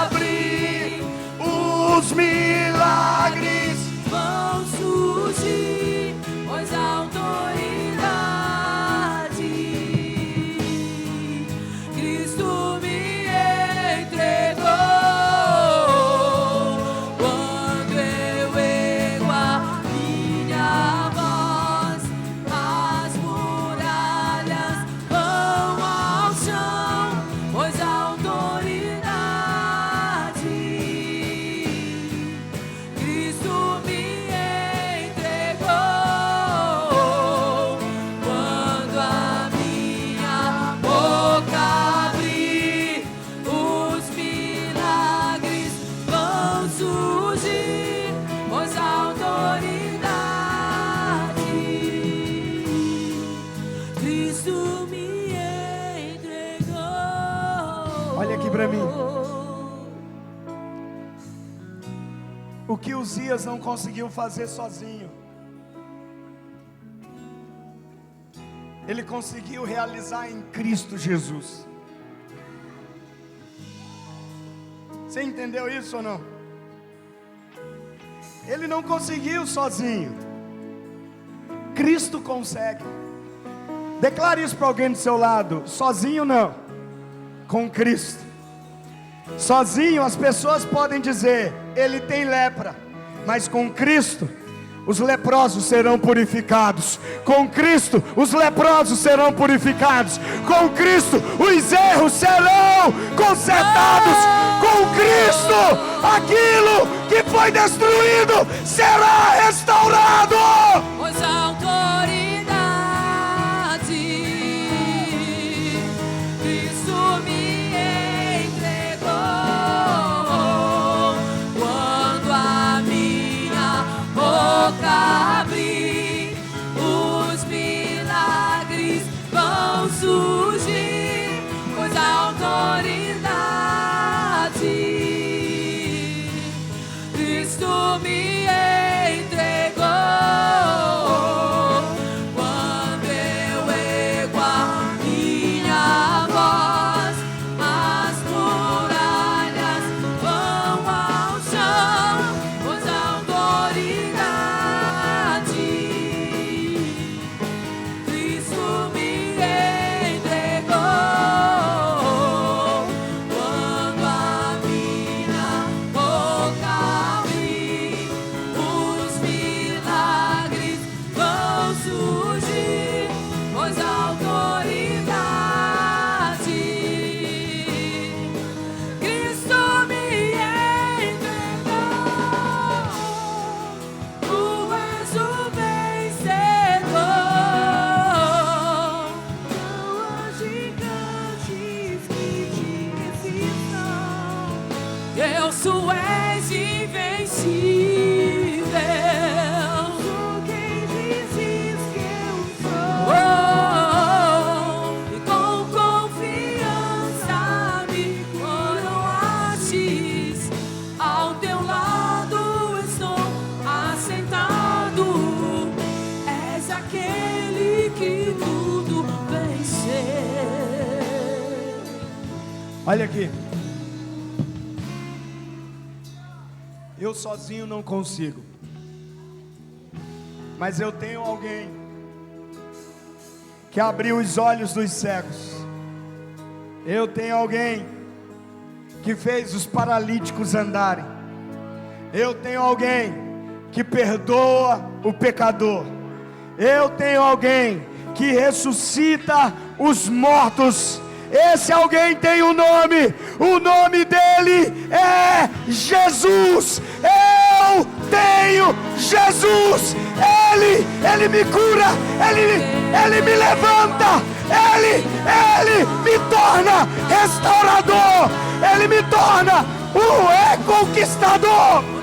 abrir, os milagres vão surgir, pois a autoridade Cristo me entregou. Quando eu ergo a minha voz, as muralhas vão ao chão, pois a autoridade Cristo me entregou. Quando a minha boca abrir, os milagres vão surgir, pois a autoridade Cristo me entregou. Olha aqui pra mim. O que Uzias não conseguiu fazer sozinho, ele conseguiu realizar em Cristo Jesus. Você entendeu isso ou não? Ele não conseguiu sozinho, Cristo consegue. Declare isso para alguém do seu lado: sozinho não, com Cristo. Sozinho as pessoas podem dizer, ele tem lepra, mas com Cristo os leprosos serão purificados. Com Cristo os leprosos serão purificados. Com Cristo os erros serão consertados. Com Cristo aquilo que foi destruído será restaurado. Pois a autoridade Cristo me entregou. Quando a minha boca abrir, os milagres vão surgir, pois a autoridade Cristo me entregou. Quando eu ergo a minha voz, as muralhas vão ao chão, pois a autoridade Cristo me entregou. Quando a minha boca abrir, os milagres vão surgir, pois a autoridade Cristo me entregou. Tu és o vencedor. Não há gigantes que te resistam. Deus, tu és invencível. Sou quem dizes que eu sou. E com confiança me coroastes. Ao teu lado estou assentado. És aquele que tudo venceu. Olha aqui. Eu sozinho não consigo. Mas eu tenho alguém que abriu os olhos dos cegos. Eu tenho alguém que fez os paralíticos andarem. Eu tenho alguém que perdoa o pecador. Eu tenho alguém que ressuscita os mortos. Esse alguém tem um nome. O nome dele é Jesus. Eu tenho Jesus. Ele me cura. Ele me levanta. Ele me torna restaurador. Ele me torna um reconquistador.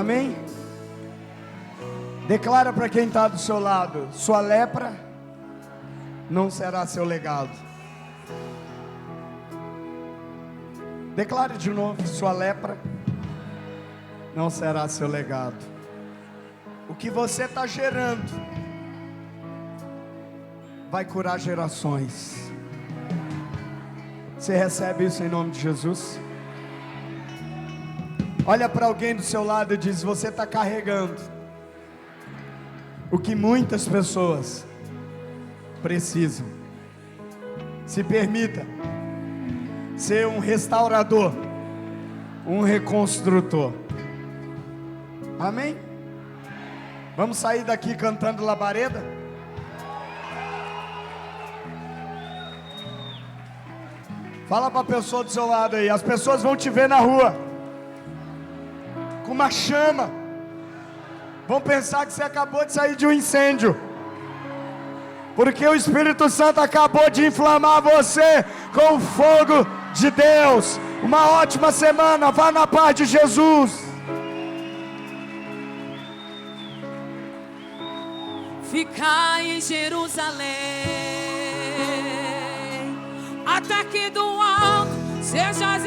Amém? Declara para quem está do seu lado: sua lepra não será seu legado. Declare de novo: sua lepra não será seu legado. O que você está gerando vai curar gerações. Você recebe isso em nome de Jesus? Olha para alguém do seu lado e diz: você está carregando o que muitas pessoas precisam. Se permita ser um restaurador, um reconstrutor. Amém? Vamos sair daqui cantando labareda? Fala para a pessoa do seu lado aí: as pessoas vão te ver na rua com uma chama, vão pensar que você acabou de sair de um incêndio, porque o Espírito Santo acabou de inflamar você com o fogo de Deus. Uma ótima semana, vá na paz de Jesus. Ficar em Jerusalém, ataque do alto, seja